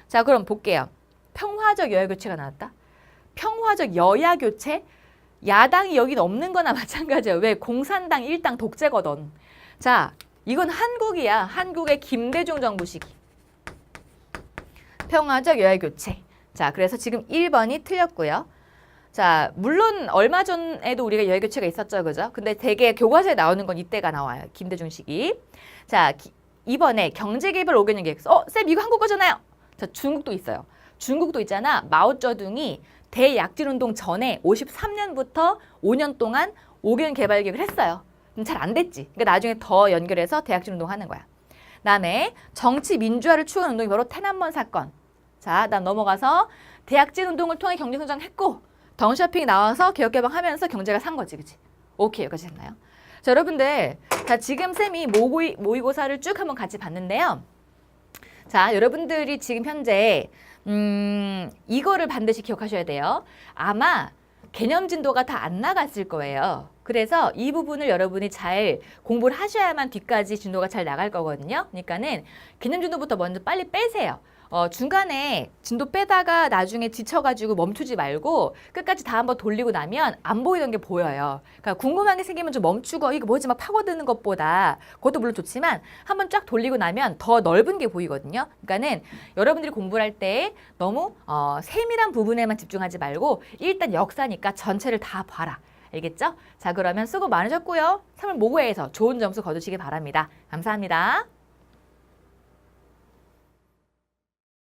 자, 그럼 볼게요. 평화적 여야 교체가 나왔다. 평화적 여야 교체? 야당이 여긴 없는 거나 마찬가지예요. 왜? 공산당 일당 독재거든. 자, 이건 한국이야. 한국의 김대중 정부 시기. 평화적 여야 교체. 자, 그래서 지금 1번이 틀렸고요. 자, 물론 얼마 전에도 우리가 여야 교체가 있었죠. 그죠? 근데 되게 교과서에 나오는 건 이때가 나와요. 김대중 시기. 자, 이번에 경제개발 5개년 계획. 쌤 이거 한국 거잖아요. 자, 중국도 있어요. 중국도 있잖아. 마오쩌둥이 대약진운동 전에 53년부터 5년 동안 5개년 개발 계획을 했어요. 잘 안 됐지. 그러니까 나중에 더 연결해서 대약진운동 하는 거야. 그다음에 정치 민주화를 추구하는 운동이 바로天安門 사건. 자, 난 넘어가서 대약진 운동을 통해 경제성장했고 덩쇼핑이 나와서 개혁개방하면서 경제가 산 거지. 그치? 오케이, 여기까지 됐나요? 자, 여러분들, 자, 지금 쌤이 모의고사를 쭉 한번 같이 봤는데요. 자, 여러분들이 지금 현재 이거를 반드시 기억하셔야 돼요. 아마 개념 진도가 다 안 나갔을 거예요. 그래서 이 부분을 여러분이 잘 공부를 하셔야만 뒤까지 진도가 잘 나갈 거거든요. 그러니까는 개념 진도부터 먼저 빨리 빼세요. 중간에 진도 빼다가 나중에 지쳐가지고 멈추지 말고 끝까지 다 한번 돌리고 나면 안 보이던 게 보여요. 그러니까 궁금한 게 생기면 좀 멈추고 이거 뭐지 막 파고드는 것보다 그것도 물론 좋지만 한번 쫙 돌리고 나면 더 넓은 게 보이거든요. 그러니까는 여러분들이 공부를 할 때 너무 세밀한 부분에만 집중하지 말고 일단 역사니까 전체를 다 봐라. 알겠죠? 자, 그러면 수고 많으셨고요. 3월 모의고사에서 좋은 점수 거두시기 바랍니다. 감사합니다.